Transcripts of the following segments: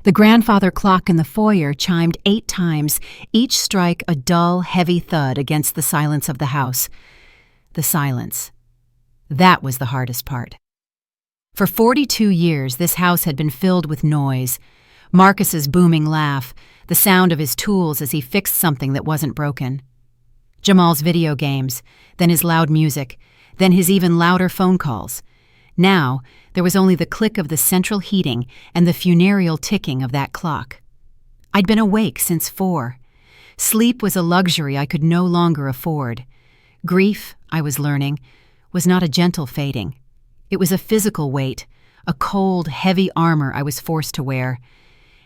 The grandfather clock in the foyer chimed 8 times, each strike a dull, heavy thud against the silence of the house. The silence. That was the hardest part. For 42 years, this house had been filled with noise. Marcus's booming laugh, the sound of his tools as he fixed something that wasn't broken. Jamal's video games, then his loud music, then his even louder phone calls. Now, there was only the click of the central heating and the funereal ticking of that clock. I'd been awake since 4. Sleep was a luxury I could no longer afford. Grief, I was learning, was not a gentle fading. It was a physical weight, a cold, heavy armor I was forced to wear.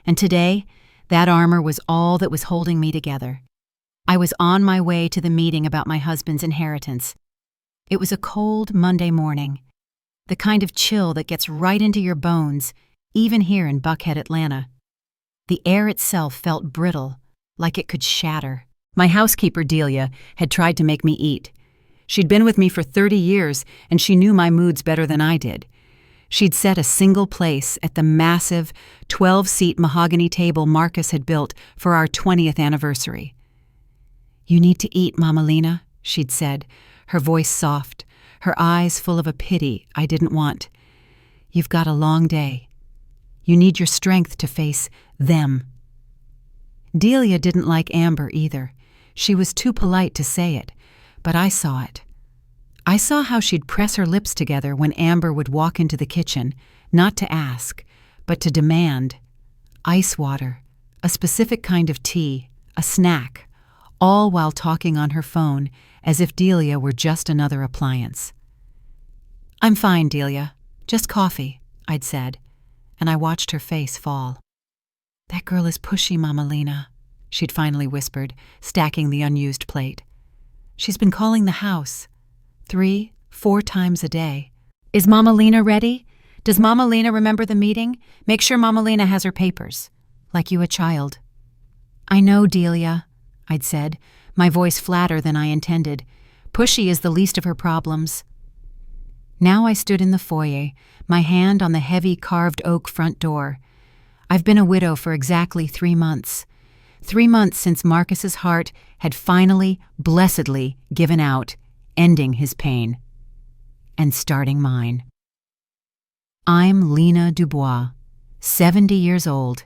And today, that armor was all that was holding me together. I was on my way to the meeting about my husband's inheritance. It was a cold Monday morning. The kind of chill that gets right into your bones, even here in Buckhead, Atlanta. The air itself felt brittle, like it could shatter. My housekeeper, Delia, had tried to make me eat. She'd been with me for 30 years, and she knew my moods better than I did. She'd set a single place at the massive 12-seat mahogany table Marcus had built for our 20th anniversary. "You need to eat, Mama Lena," she'd said, her voice soft, her eyes full of a pity I didn't want. "You've got a long day. You need your strength to face them." Delia didn't like Amber either. She was too polite to say it, but I saw it. I saw how she'd press her lips together when Amber would walk into the kitchen, not to ask, but to demand. Ice water, a specific kind of tea, a snack, all while talking on her phone as if Delia were just another appliance. "I'm fine, Delia. Just coffee," I'd said, and I watched her face fall. "That girl is pushy, Mama Lena," she'd finally whispered, stacking the unused plate. "She's been calling the house 3, 4 times a day. Is Mama Lena ready? Does Mama Lena remember the meeting? Make sure Mama Lena has her papers. Like you a child." "I know, Delia," I'd said, my voice flatter than I intended. "Pushy is the least of her problems." Now I stood in the foyer, my hand on the heavy carved oak front door. I've been a widow for exactly 3 months. 3 months since Marcus's heart had finally, blessedly given out, ending his pain. And starting mine. I'm Lena Dubois, 70 years old,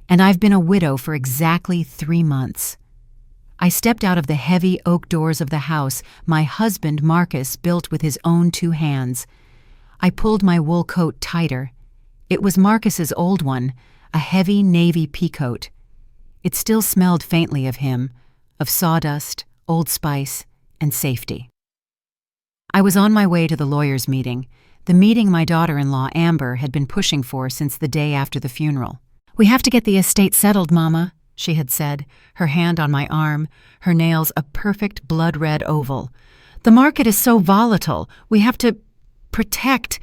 and I've been a widow for exactly 3 months. I stepped out of the heavy oak doors of the house my husband Marcus built with his own 2 hands. I pulled my wool coat tighter. It was Marcus's old one, a heavy navy peacoat. It still smelled faintly of him, of sawdust, Old Spice, and safety. I was on my way to the lawyers' meeting, the meeting my daughter-in-law Amber had been pushing for since the day after the funeral. "We have to get the estate settled, Mama," she had said, her hand on my arm, her nails a perfect blood-red oval. "The market is so volatile. We have to protect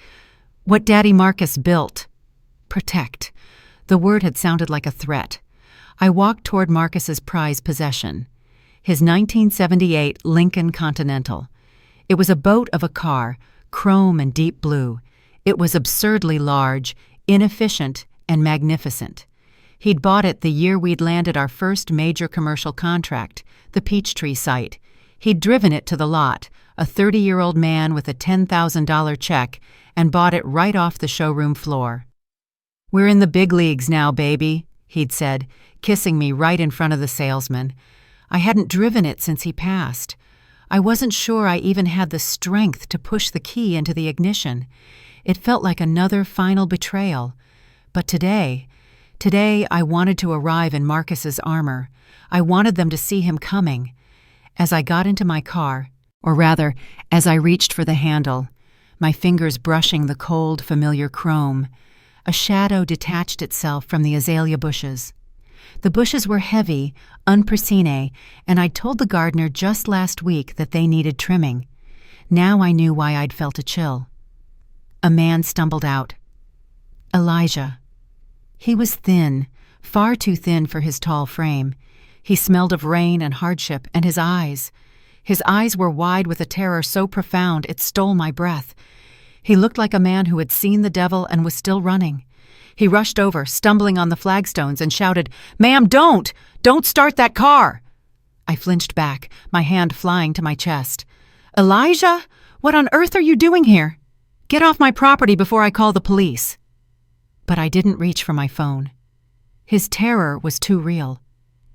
what Daddy Marcus built." Protect. The word had sounded like a threat. I walked toward Marcus's prized possession, his 1978 Lincoln Continental. It was a boat of a car, chrome and deep blue. It was absurdly large, inefficient, and magnificent. He'd bought it the year we'd landed our first major commercial contract, the Peachtree site. He'd driven it to the lot, a 30-year-old man with a $10,000 check, and bought it right off the showroom floor. "We're in the big leagues now, baby," he'd said, kissing me right in front of the salesman. I hadn't driven it since he passed. I wasn't sure I even had the strength to push the key into the ignition. It felt like another final betrayal. But today I wanted to arrive in Marcus's armor. I wanted them to see him coming. As I got into my car, or rather, as I reached for the handle, my fingers brushing the cold, familiar chrome, a shadow detached itself from the azalea bushes. The bushes were heavy, unpricine, and I'd told the gardener just last week that they needed trimming. Now I knew why I'd felt a chill. A man stumbled out. Elijah. He was thin, far too thin for his tall frame. He smelled of rain and hardship, and his eyes. His eyes were wide with a terror so profound it stole my breath. He looked like a man who had seen the devil and was still running. He rushed over, stumbling on the flagstones, and shouted, "Ma'am, don't! Don't start that car!" I flinched back, my hand flying to my chest. "Elijah, what on earth are you doing here? Get off my property before I call the police." But I didn't reach for my phone. His terror was too real.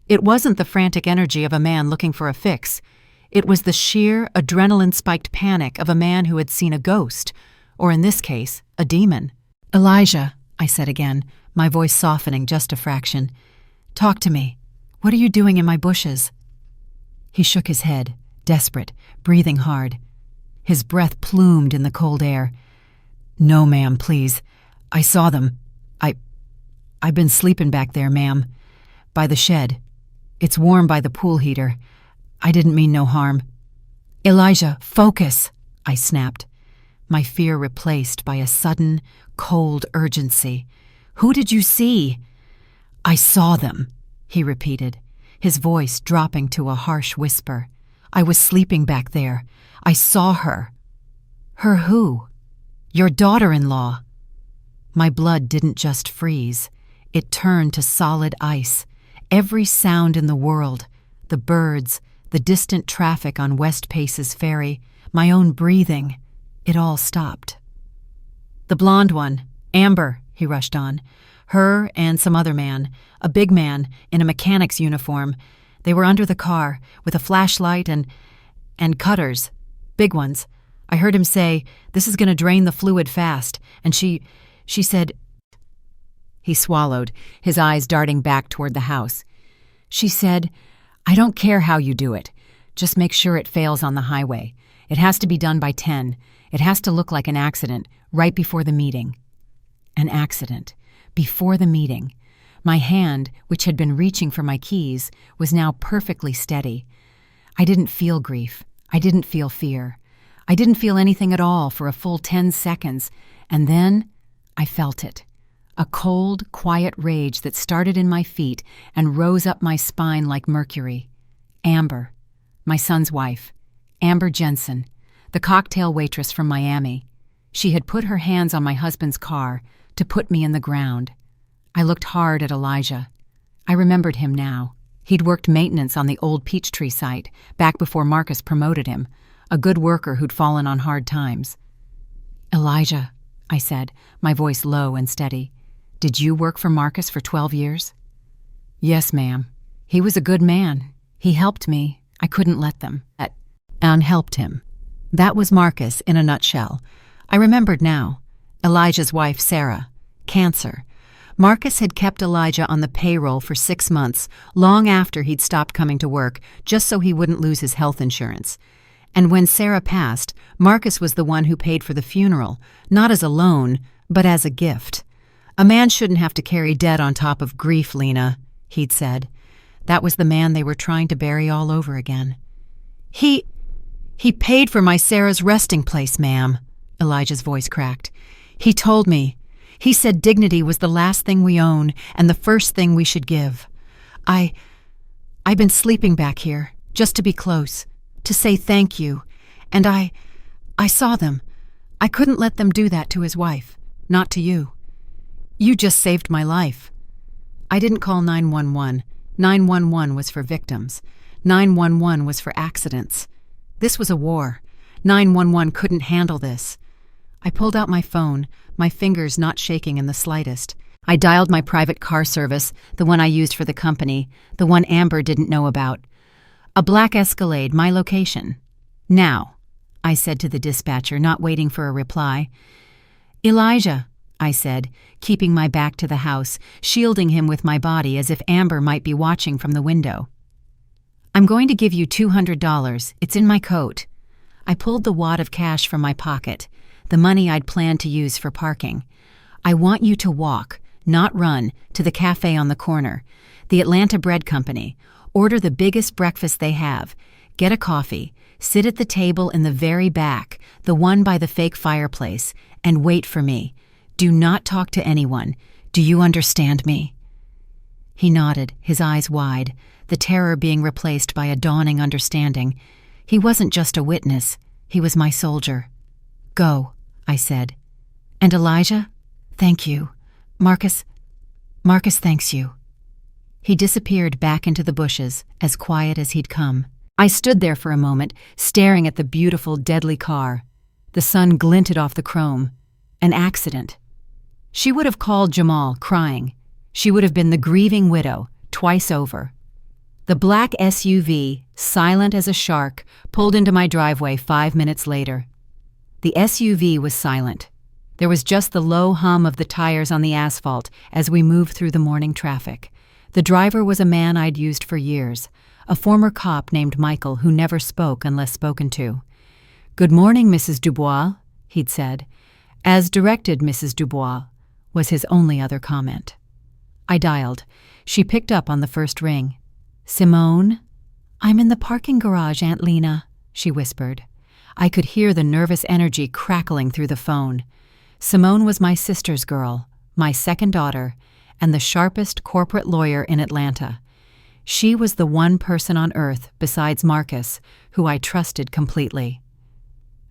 It wasn't the frantic energy of a man looking for a fix. It was the sheer, adrenaline-spiked panic of a man who had seen a ghost, or in this case, a demon. "Elijah," I said again, my voice softening just a fraction. "Talk to me. What are you doing in my bushes?" He shook his head, desperate, breathing hard. His breath plumed in the cold air. "No, ma'am, please. I saw them. I've been sleeping back there, ma'am. By the shed. It's warm by the pool heater. I didn't mean no harm." "Elijah, focus," I snapped, my fear replaced by a sudden, cold urgency. "Who did you see?" "I saw them," he repeated, his voice dropping to a harsh whisper. "I was sleeping back there. I saw her." "Her who?" "Your daughter-in-law." My blood didn't just freeze. It turned to solid ice. Every sound in the world, the birds, the distant traffic on West Pace's ferry, my own breathing, it all stopped. "The blonde one, Amber," he rushed on. "Her and some other man, a big man in a mechanic's uniform. They were under the car with a flashlight and cutters, big ones. I heard him say, 'This is going to drain the fluid fast,' and she said—" He swallowed, his eyes darting back toward the house. "She said, 'I don't care how you do it. Just make sure it fails on the highway. It has to be done by 10. It has to look like an accident, right before the meeting.'" An accident. Before the meeting. My hand, which had been reaching for my keys, was now perfectly steady. I didn't feel grief. I didn't feel fear. I didn't feel anything at all for a full 10 seconds, and then I felt it. A cold, quiet rage that started in my feet and rose up my spine like mercury. Amber, my son's wife, Amber Jensen, the cocktail waitress from Miami. She had put her hands on my husband's car to put me in the ground. I looked hard at Elijah. I remembered him now. He'd worked maintenance on the old Peachtree site, back before Marcus promoted him, a good worker who'd fallen on hard times. "Elijah," I said, my voice low and steady, "did you work for Marcus for 12 years?" "Yes, ma'am. He was a good man. He helped me. I couldn't let them." And helped him. That was Marcus in a nutshell. I remembered now. Elijah's wife, Sarah. Cancer. Marcus had kept Elijah on the payroll for 6 months, long after he'd stopped coming to work, just so he wouldn't lose his health insurance. And when Sarah passed, Marcus was the one who paid for the funeral, not as a loan, but as a gift. "A man shouldn't have to carry debt on top of grief, Lena," he'd said. That was the man they were trying to bury all over again. He paid for my Sarah's resting place, ma'am," Elijah's voice cracked. "He told me. He said dignity was the last thing we own and the first thing we should give. I've been sleeping back here, just to be close, to say thank you, and I saw them. I couldn't let them do that to his wife, not to you. You just saved my life." I didn't call 911. 911 was for victims. 911 was for accidents. This was a war. 911 couldn't handle this. I pulled out my phone, my fingers not shaking in the slightest. I dialed my private car service, the one I used for the company, the one Amber didn't know about. "A black Escalade, my location." "Now," I said to the dispatcher, not waiting for a reply. "Elijah," I said, keeping my back to the house, shielding him with my body as if Amber might be watching from the window. "I'm going to give you $200. It's in my coat." I pulled the wad of cash from my pocket, the money I'd planned to use for parking. "I want you to walk, not run, to the cafe on the corner, the Atlanta Bread Company. Order the biggest breakfast they have. Get a coffee. Sit at the table in the very back, the one by the fake fireplace, and wait for me. Do not talk to anyone. Do you understand me?" He nodded, his eyes wide, the terror being replaced by a dawning understanding. He wasn't just a witness. He was my soldier. "Go," I said. "And Elijah? Thank you. Marcus thanks you." He disappeared back into the bushes, as quiet as he'd come. I stood there for a moment, staring at the beautiful, deadly car. The sun glinted off the chrome. An accident. She would have called Jamal, crying. She would have been the grieving widow, twice over. The black SUV, silent as a shark, pulled into my driveway 5 minutes later. The SUV was silent. There was just the low hum of the tires on the asphalt as we moved through the morning traffic. The driver was a man I'd used for years, a former cop named Michael who never spoke unless spoken to. "Good morning, Mrs. Dubois," he'd said. "As directed, Mrs. Dubois," was his only other comment. I dialed. She picked up on the first ring. "Simone?" "I'm in the parking garage, Aunt Lena," she whispered. I could hear the nervous energy crackling through the phone. Simone was my sister's girl, my second daughter, and the sharpest corporate lawyer in Atlanta. She was the one person on earth, besides Marcus, who I trusted completely.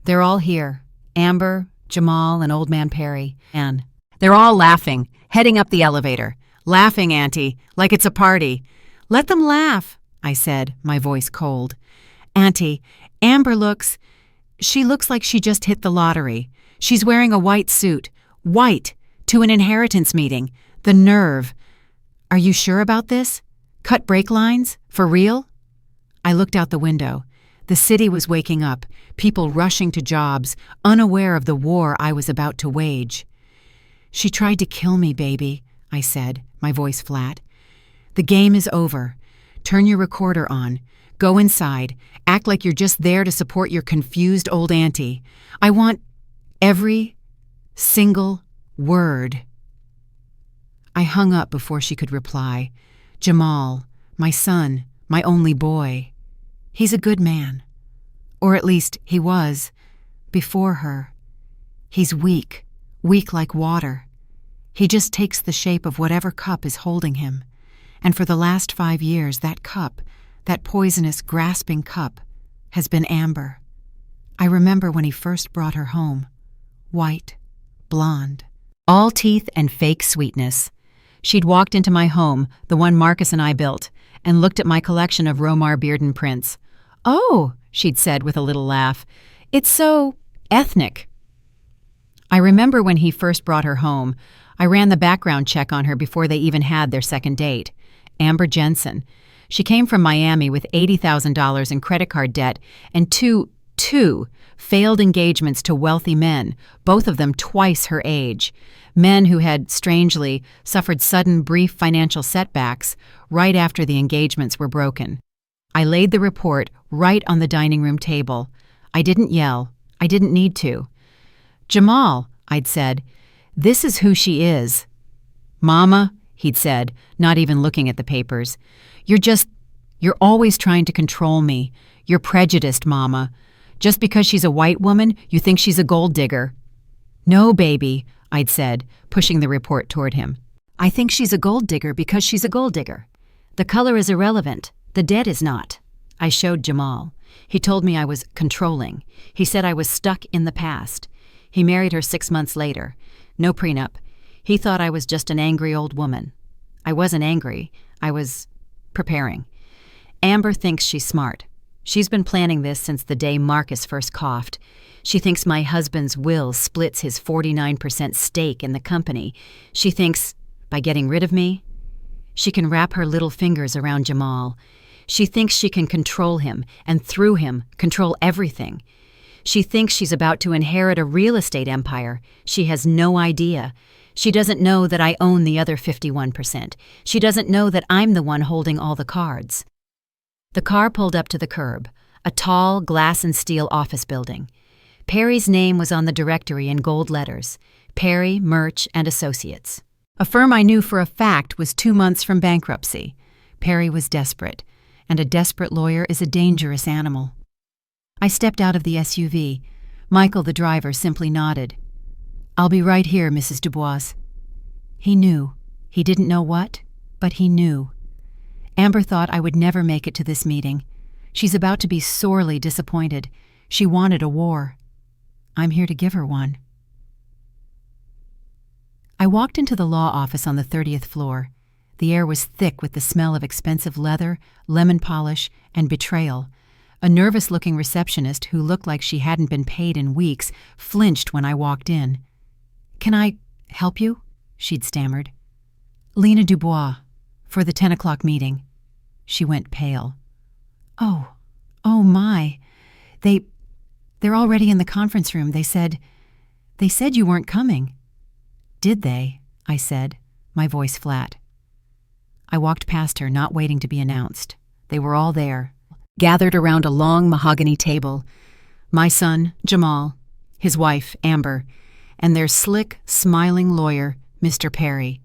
"They're all here. Amber, Jamal, and Old Man Perry. And they're all laughing, heading up the elevator. Laughing, Auntie, like it's a party." "Let them laugh," I said, my voice cold. "Auntie, Amber looks like she just hit the lottery. She's wearing a white suit. White! To an inheritance meeting. The nerve. Are you sure about this? Cut brake lines? For real?" I looked out the window. The city was waking up, people rushing to jobs, unaware of the war I was about to wage. "She tried to kill me, baby," I said, my voice flat. "The game is over. Turn your recorder on. Go inside. Act like you're just there to support your confused old auntie. I want every single word." I hung up before she could reply. Jamal, my son, my only boy. He's a good man. Or at least he was, before her. He's weak like water. He just takes the shape of whatever cup is holding him. And for the last 5 years, that cup, that poisonous, grasping cup, has been Amber. I remember when he first brought her home. White, blonde, all teeth and fake sweetness. She'd walked into my home, the one Marcus and I built, and looked at my collection of Romar Bearden prints. "Oh," she'd said with a little laugh, "it's so ethnic." I remember when he first brought her home, I ran the background check on her before they even had their second date. Amber Jensen. She came from Miami with $80,000 in credit card debt and two failed engagements to wealthy men, both of them twice her age. Men who had, strangely, suffered sudden, brief financial setbacks right after the engagements were broken. I laid the report right on the dining room table. I didn't yell. I didn't need to. "Jamal," I'd said, "this is who she is." "Mama," he'd said, not even looking at the papers, You're always trying to control me. You're prejudiced, Mama. Just because she's a white woman, you think she's a gold digger." "No, baby," I'd said, pushing the report toward him. "I think she's a gold digger because she's a gold digger. The color is irrelevant. The debt is not." I showed Jamal. He told me I was controlling. He said I was stuck in the past. He married her 6 months later. No prenup. He thought I was just an angry old woman. I wasn't angry. I was preparing. Amber thinks she's smart. She's been planning this since the day Marcus first coughed. She thinks my husband's will splits his 49% stake in the company. She thinks, by getting rid of me, she can wrap her little fingers around Jamal. She thinks she can control him, and through him, control everything. She thinks she's about to inherit a real estate empire. She has no idea. She doesn't know that I own the other 51%. She doesn't know that I'm the one holding all the cards. The car pulled up to the curb, a tall glass and steel office building. Perry's name was on the directory in gold letters, Perry, Murch, and Associates. A firm I knew for a fact was 2 months from bankruptcy. Perry was desperate, and a desperate lawyer is a dangerous animal. I stepped out of the SUV. Michael, the driver, simply nodded. "I'll be right here, Mrs. Dubois." He knew. He didn't know what, but he knew. Amber thought I would never make it to this meeting. She's about to be sorely disappointed. She wanted a war. I'm here to give her one. I walked into the law office on the 30th floor. The air was thick with the smell of expensive leather, lemon polish, and betrayal. A nervous-looking receptionist who looked like she hadn't been paid in weeks flinched when I walked in. "Can I help you?" she'd stammered. "Lena Dubois, for the 10 o'clock meeting." She went pale. Oh my. They're already in the conference room. They said you weren't coming." "Did they?" I said, my voice flat. I walked past her, not waiting to be announced. They were all there, gathered around a long mahogany table. My son, Jamal, his wife, Amber, and their slick, smiling lawyer, Mr. Perry.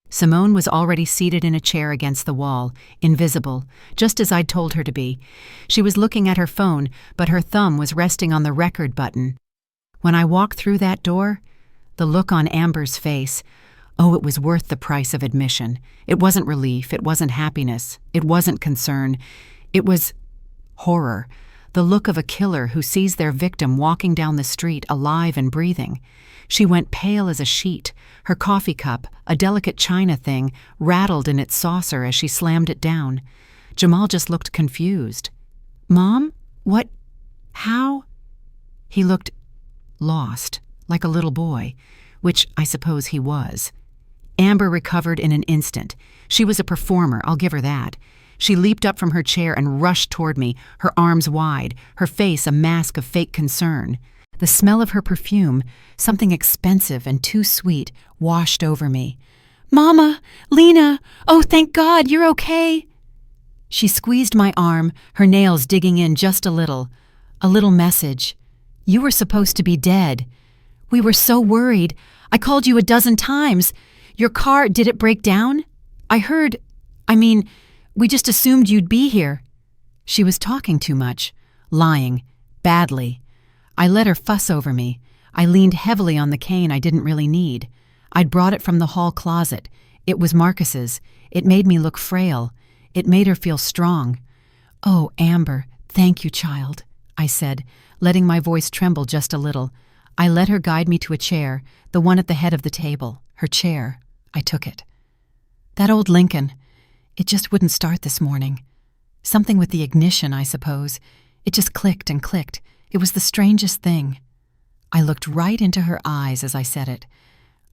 Simone was already seated in a chair against the wall, invisible, just as I'd told her to be. She was looking at her phone, but her thumb was resting on the record button. When I walked through that door, the look on Amber's face, it was worth the price of admission. It wasn't relief, it wasn't happiness, it wasn't concern. It was horror, the look of a killer who sees their victim walking down the street alive and breathing. She went pale as a sheet. Her coffee cup, a delicate china thing, rattled in its saucer as she slammed it down. Jamal just looked confused. "Mom? What? How?" He looked lost, like a little boy, which I suppose he was. Amber recovered in an instant. She was a performer, I'll give her that. She leaped up from her chair and rushed toward me, her arms wide, her face a mask of fake concern. The smell of her perfume, something expensive and too sweet, washed over me. "Mama! Lena! Oh, thank God, you're okay!" She squeezed my arm, her nails digging in just a little. A little message. "You were supposed to be dead. We were so worried. I called you a dozen times. Your car, did it break down? We just assumed you'd be here." She was talking too much, lying, badly. I let her fuss over me. I leaned heavily on the cane I didn't really need. I'd brought it from the hall closet. It was Marcus's. It made me look frail. It made her feel strong. "Oh, Amber, thank you, child," I said, letting my voice tremble just a little. I let her guide me to a chair, the one at the head of the table, her chair. I took it. "That old Lincoln, it just wouldn't start this morning. Something with the ignition, I suppose. It just clicked and clicked. It was the strangest thing." I looked right into her eyes as I said it.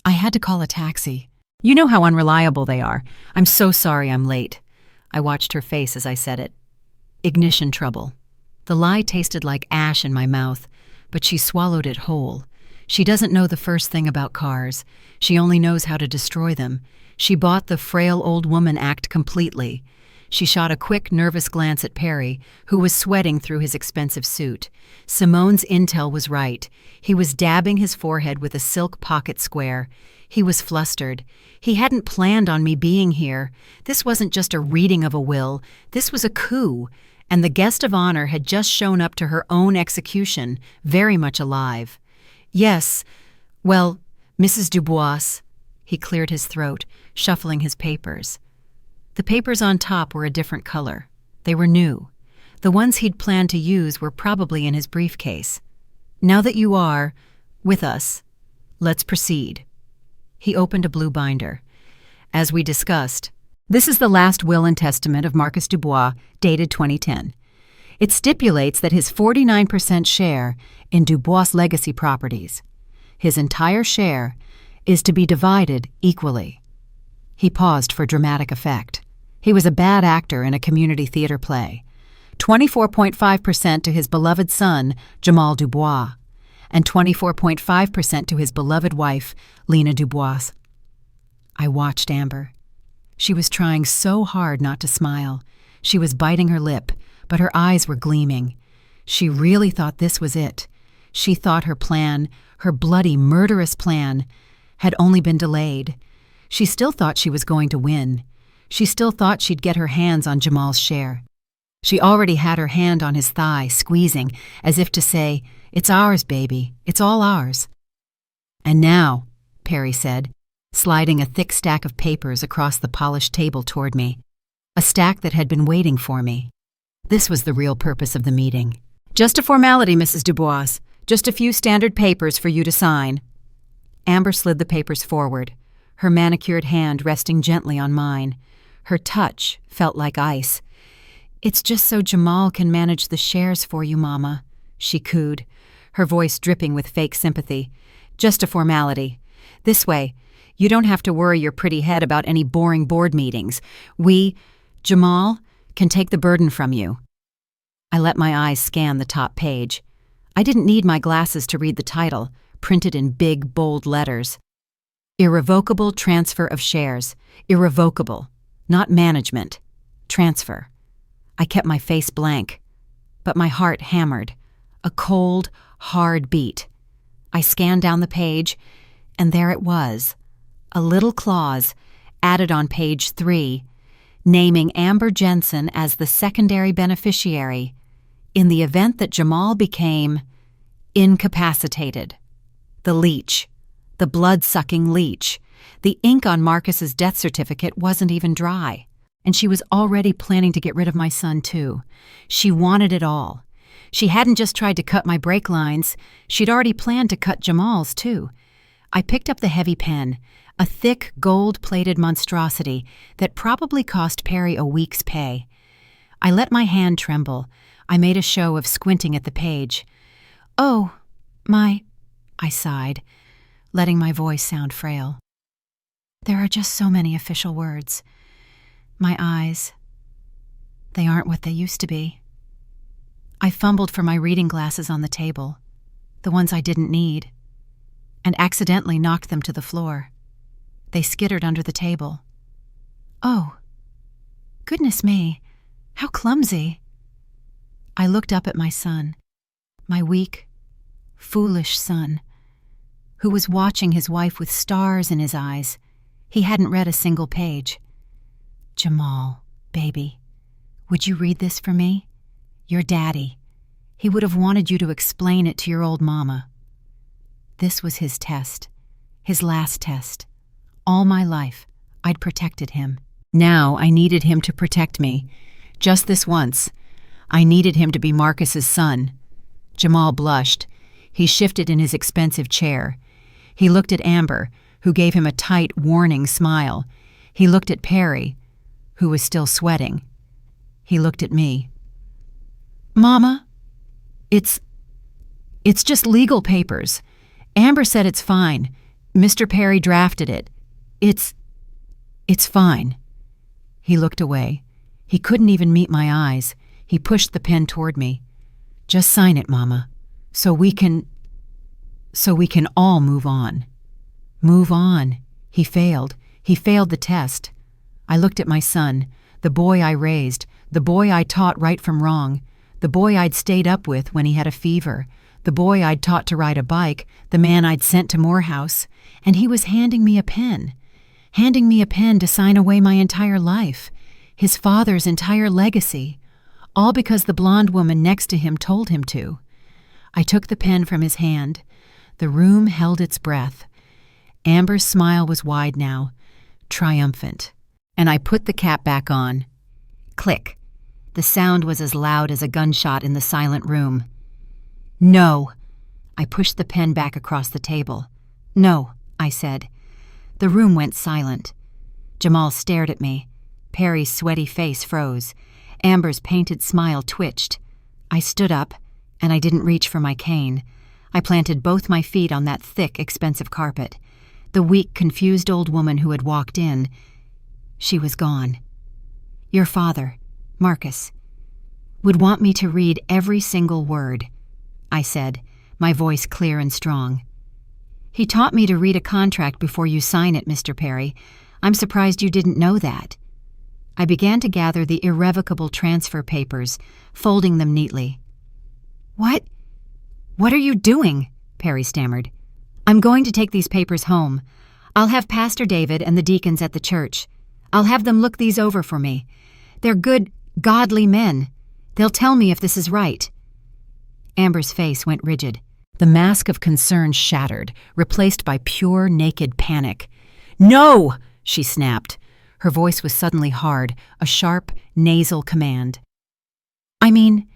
"I had to call a taxi. You know how unreliable they are. I'm so sorry I'm late." I watched her face as I said it. Ignition trouble. The lie tasted like ash in my mouth, but she swallowed it whole. She doesn't know the first thing about cars. She only knows how to destroy them. She bought the frail old woman act completely. She shot a quick, nervous glance at Perry, who was sweating through his expensive suit. Simone's intel was right. He was dabbing his forehead with a silk pocket square. He was flustered. He hadn't planned on me being here. This wasn't just a reading of a will. This was a coup. And the guest of honor had just shown up to her own execution, very much alive. "Yes, well, Mrs. Dubois." He cleared his throat, shuffling his papers. The papers on top were a different color. They were new. The ones he'd planned to use were probably in his briefcase. "Now that you are with us, let's proceed." He opened a blue binder. As we discussed, this is the last will and testament of Marcus Dubois, dated 2010. It stipulates that his 49% share in Dubois Legacy Properties, his entire share, is to be divided equally. He paused for dramatic effect. He was a bad actor in a community theater play. 24.5% to his beloved son, Jamal Dubois, and 24.5% to his beloved wife, Lena Dubois. I watched Amber. She was trying so hard not to smile. She was biting her lip, but her eyes were gleaming. She really thought this was it. She thought her plan, her bloody, murderous plan, had only been delayed. She still thought she was going to win. She still thought she'd get her hands on Jamal's share. She already had her hand on his thigh, squeezing, as if to say, "It's ours, baby. It's all ours." "And now," Perry said, sliding a thick stack of papers across the polished table toward me, a stack that had been waiting for me. This was the real purpose of the meeting. "Just a formality, Mrs. Dubois. Just a few standard papers for you to sign." Amber slid the papers forward, her manicured hand resting gently on mine. Her touch felt like ice. "It's just so Jamal can manage the shares for you, Mama," she cooed, her voice dripping with fake sympathy. "Just a formality. This way, you don't have to worry your pretty head about any boring board meetings. Jamal, can take the burden from you." I let my eyes scan the top page. I didn't need my glasses to read the title, printed in big, bold letters. Irrevocable transfer of shares. Irrevocable. Not management. Transfer. I kept my face blank, but my heart hammered. A cold, hard beat. I scanned down the page, and there it was. A little clause, added on page 3, naming Amber Jensen as the secondary beneficiary in the event that Jamal became incapacitated. The leech. The blood-sucking leech. The ink on Marcus's death certificate wasn't even dry. And she was already planning to get rid of my son, too. She wanted it all. She hadn't just tried to cut my brake lines. She'd already planned to cut Jamal's, too. I picked up the heavy pen, a thick, gold-plated monstrosity that probably cost Perry a week's pay. I let my hand tremble. I made a show of squinting at the page. "Oh, I sighed, letting my voice sound frail. "There are just so many official words. My eyes, they aren't what they used to be." I fumbled for my reading glasses on the table, the ones I didn't need, and accidentally knocked them to the floor. They skittered under the table. "Oh, goodness me, how clumsy." I looked up at my son, my weak, foolish son, who was watching his wife with stars in his eyes. He hadn't read a single page. "Jamal, baby, would you read this for me? Your daddy. He would have wanted you to explain it to your old mama." This was his test, his last test. All my life, I'd protected him. Now I needed him to protect me. Just this once. I needed him to be Marcus's son. Jamal blushed. He shifted in his expensive chair. He looked at Amber, who gave him a tight, warning smile. He looked at Perry, who was still sweating. He looked at me. "Mama, it's just legal papers. Amber said it's fine. Mr. Perry drafted it. It's fine." He looked away. He couldn't even meet my eyes. He pushed the pen toward me. "Just sign it, Mama, so we can all move on." Move on. He failed. He failed the test. I looked at my son, the boy I raised, the boy I taught right from wrong, the boy I'd stayed up with when he had a fever, the boy I'd taught to ride a bike, the man I'd sent to Morehouse, and he was handing me a pen to sign away my entire life, his father's entire legacy, all because the blonde woman next to him told him to. I took the pen from his hand. The room held its breath. Amber's smile was wide now, triumphant, and I put the cap back on. Click. The sound was as loud as a gunshot in the silent room. "No." I pushed the pen back across the table. "No," I said. The room went silent. Jamal stared at me. Perry's sweaty face froze. Amber's painted smile twitched. I stood up, and I didn't reach for my cane. I planted both my feet on that thick, expensive carpet. The weak, confused old woman who had walked in, she was gone. "Your father, Marcus, would want me to read every single word," I said, my voice clear and strong. "He taught me to read a contract before you sign it, Mr. Perry. I'm surprised you didn't know that." I began to gather the irrevocable transfer papers, folding them neatly. What are you doing?" Perry stammered. "I'm going to take these papers home. I'll have Pastor David and the deacons at the church. I'll have them look these over for me. They're good, godly men. They'll tell me if this is right." Amber's face went rigid. The mask of concern shattered, replaced by pure, naked panic. "No!" she snapped. Her voice was suddenly hard, a sharp, nasal command. "I mean,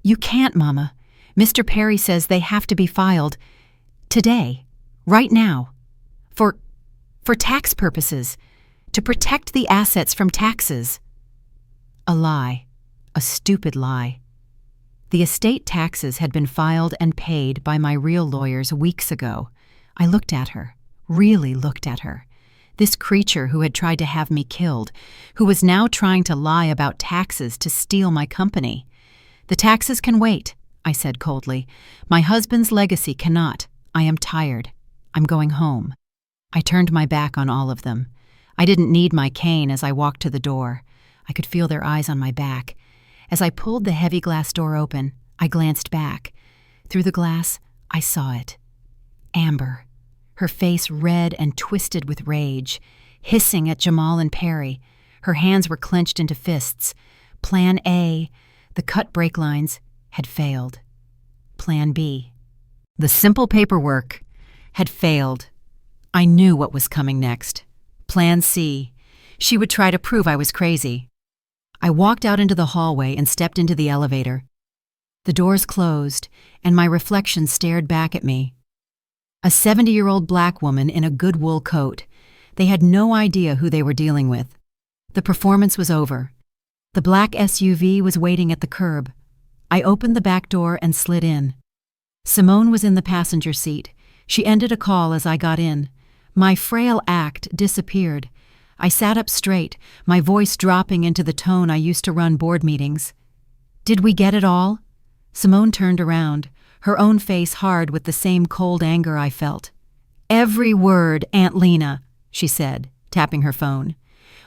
you can't, Mama. Mr. Perry says they have to be filed today, right now." For tax purposes, to protect the assets from taxes. A lie, a stupid lie. The estate taxes had been filed and paid by my real lawyers weeks ago. I looked at her, really looked at her. This creature who had tried to have me killed, who was now trying to lie about taxes to steal my company. The taxes can wait, I said coldly. My husband's legacy cannot. I am tired. I'm going home. I turned my back on all of them. I didn't need my cane as I walked to the door. I could feel their eyes on my back. As I pulled the heavy glass door open, I glanced back. Through the glass, I saw it. Amber, her face red and twisted with rage, hissing at Jamal and Perry. Her hands were clenched into fists. Plan A, the cut brake lines, had failed. Plan B, the simple paperwork, had failed. I knew what was coming next. Plan C. She would try to prove I was crazy. I walked out into the hallway and stepped into the elevator. The doors closed, and my reflection stared back at me. A 70-year-old black woman in a good wool coat. They had no idea who they were dealing with. The performance was over. The black SUV was waiting at the curb. I opened the back door and slid in. Simone was in the passenger seat. She ended a call as I got in. My frail act disappeared. I sat up straight, my voice dropping into the tone I used to run board meetings. Did we get it all? Simone turned around, her own face hard with the same cold anger I felt. Every word, Aunt Lena, she said, tapping her phone.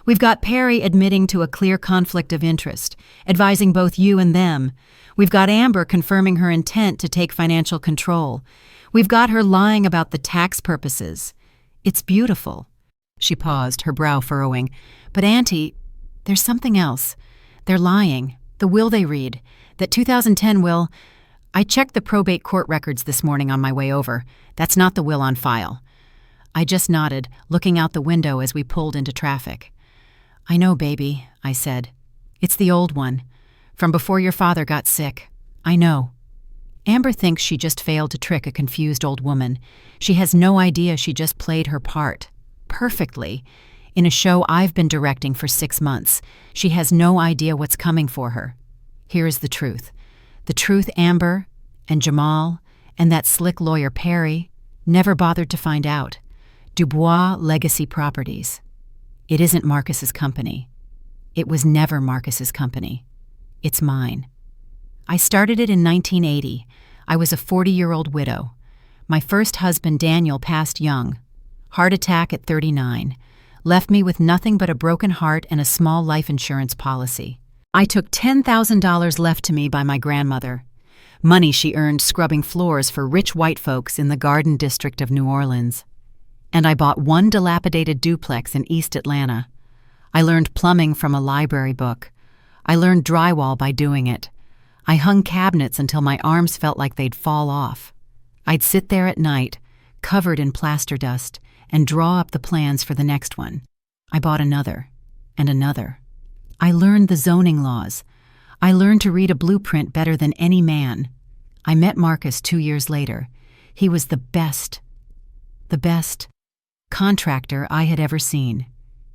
We've got Perry admitting to a clear conflict of interest, advising both you and them. We've got Amber confirming her intent to take financial control. We've got her lying about the tax purposes. It's beautiful. She paused, her brow furrowing. But Auntie, there's something else. They're lying. The will they read. That 2010 will. I checked the probate court records this morning on my way over. That's not the will on file. I just nodded, looking out the window as we pulled into traffic. I know, baby, I said. It's the old one. From before your father got sick. I know. Amber thinks she just failed to trick a confused old woman. She has no idea she just played her part. Perfectly. In a show I've been directing for 6 months. She has no idea what's coming for her. Here is the truth. The truth Amber and Jamal and that slick lawyer Perry never bothered to find out. Dubois Legacy Properties. It isn't Marcus's company. It was never Marcus's company. It's mine. I started it in 1980. I was a 40-year-old widow. My first husband, Daniel, passed young. Heart attack at 39. Left me with nothing but a broken heart and a small life insurance policy. I took $10,000 left to me by my grandmother. Money she earned scrubbing floors for rich white folks in the Garden District of New Orleans. And I bought one dilapidated duplex in East Atlanta. I learned plumbing from a library book. I learned drywall by doing it. I hung cabinets until my arms felt like they'd fall off. I'd sit there at night, covered in plaster dust, and draw up the plans for the next one. I bought another, and another. I learned the zoning laws. I learned to read a blueprint better than any man. I met Marcus 2 years later. He was the best contractor I had ever seen.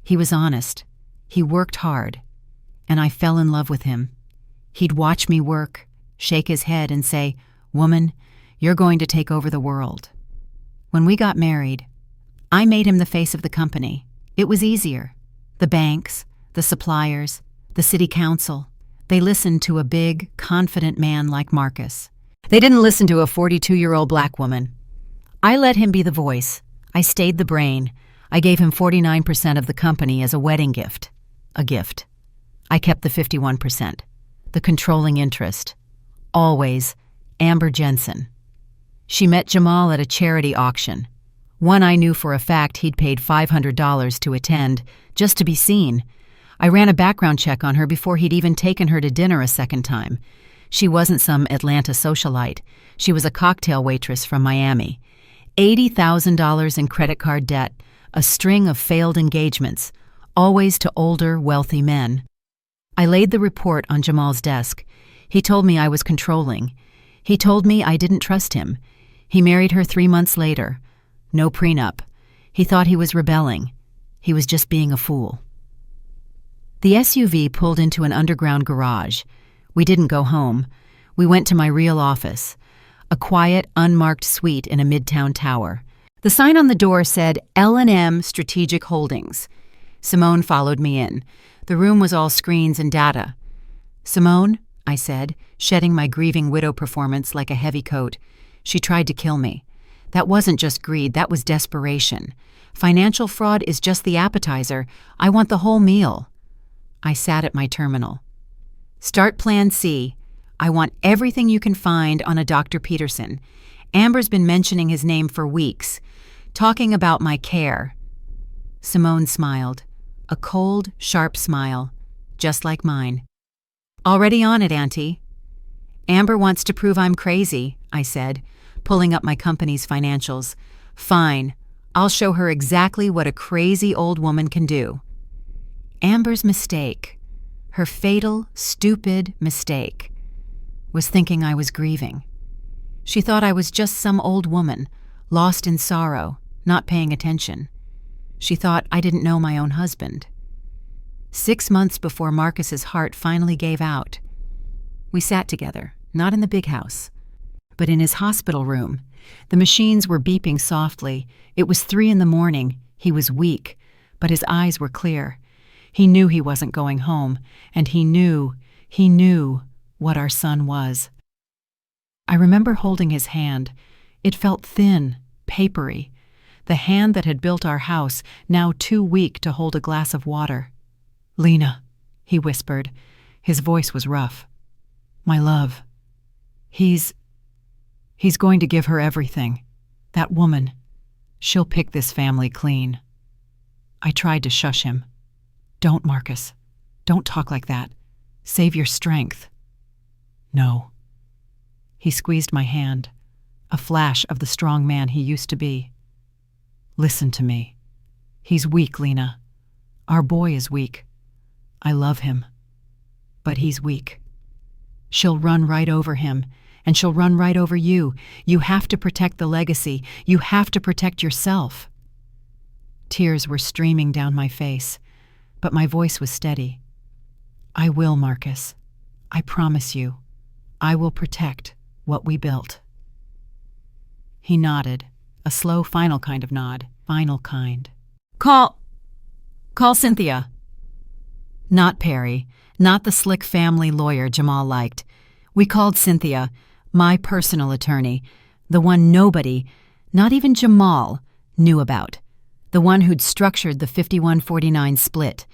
He was honest. He worked hard. And I fell in love with him. He'd watch me work, shake his head and say, "Woman, you're going to take over the world." When we got married, I made him the face of the company. It was easier. The banks, the suppliers, the city council, they listened to a big, confident man like Marcus. They didn't listen to a 42-year-old black woman. I let him be the voice. I stayed the brain. I gave him 49% of the company as a wedding gift. A gift. I kept the 51%. The controlling interest. Always Amber Jensen. She met Jamal at a charity auction. One I knew for a fact he'd paid $500 to attend, just to be seen. I ran a background check on her before he'd even taken her to dinner a second time. She wasn't some Atlanta socialite. She was a cocktail waitress from Miami. $80,000 in credit card debt, a string of failed engagements, always to older, wealthy men. I laid the report on Jamal's desk. He told me I was controlling. He told me I didn't trust him. He married her 3 months later. No prenup. He thought he was rebelling. He was just being a fool. The SUV pulled into an underground garage. We didn't go home. We went to my real office, a quiet, unmarked suite in a midtown tower. The sign on the door said L&M Strategic Holdings. Simone followed me in. The room was all screens and data. "Simone," I said, shedding my grieving widow performance like a heavy coat. She tried to kill me. That wasn't just greed, that was desperation. Financial fraud is just the appetizer. I want the whole meal. I sat at my terminal. "Start Plan C. I want everything you can find on a Dr. Peterson. Amber's been mentioning his name for weeks, talking about my care." Simone smiled, a cold, sharp smile, just like mine. "Already on it, Auntie." "Amber wants to prove I'm crazy," I said, pulling up my company's financials. "Fine, I'll show her exactly what a crazy old woman can do." Amber's mistake, her fatal, stupid mistake, was thinking I was grieving. She thought I was just some old woman, lost in sorrow, not paying attention. She thought I didn't know my own husband. 6 months before Marcus's heart finally gave out, we sat together, not in the big house, but in his hospital room. The machines were beeping softly. It was 3 a.m. He was weak, but his eyes were clear. He knew he wasn't going home, and he knew what our son was. I remember holding his hand. It felt thin, papery. The hand that had built our house, now too weak to hold a glass of water. "Lena," he whispered. His voice was rough. "My love, he's going to give her everything. That woman, she'll pick this family clean." I tried to shush him. "Don't, Marcus. Don't talk like that. Save your strength." "No." He squeezed my hand, a flash of the strong man he used to be. "Listen to me. He's weak, Lena. Our boy is weak. I love him. But he's weak. She'll run right over him, and she'll run right over you. You have to protect the legacy. You have to protect yourself." Tears were streaming down my face, but my voice was steady. "I will, Marcus. I promise you. I will protect what we built." He nodded, a slow, final kind of nod. Final kind. Call Cynthia." Not Perry, not the slick family lawyer Jamal liked. We called Cynthia, my personal attorney, the one nobody, not even Jamal, knew about, the one who'd structured the 51-49 split.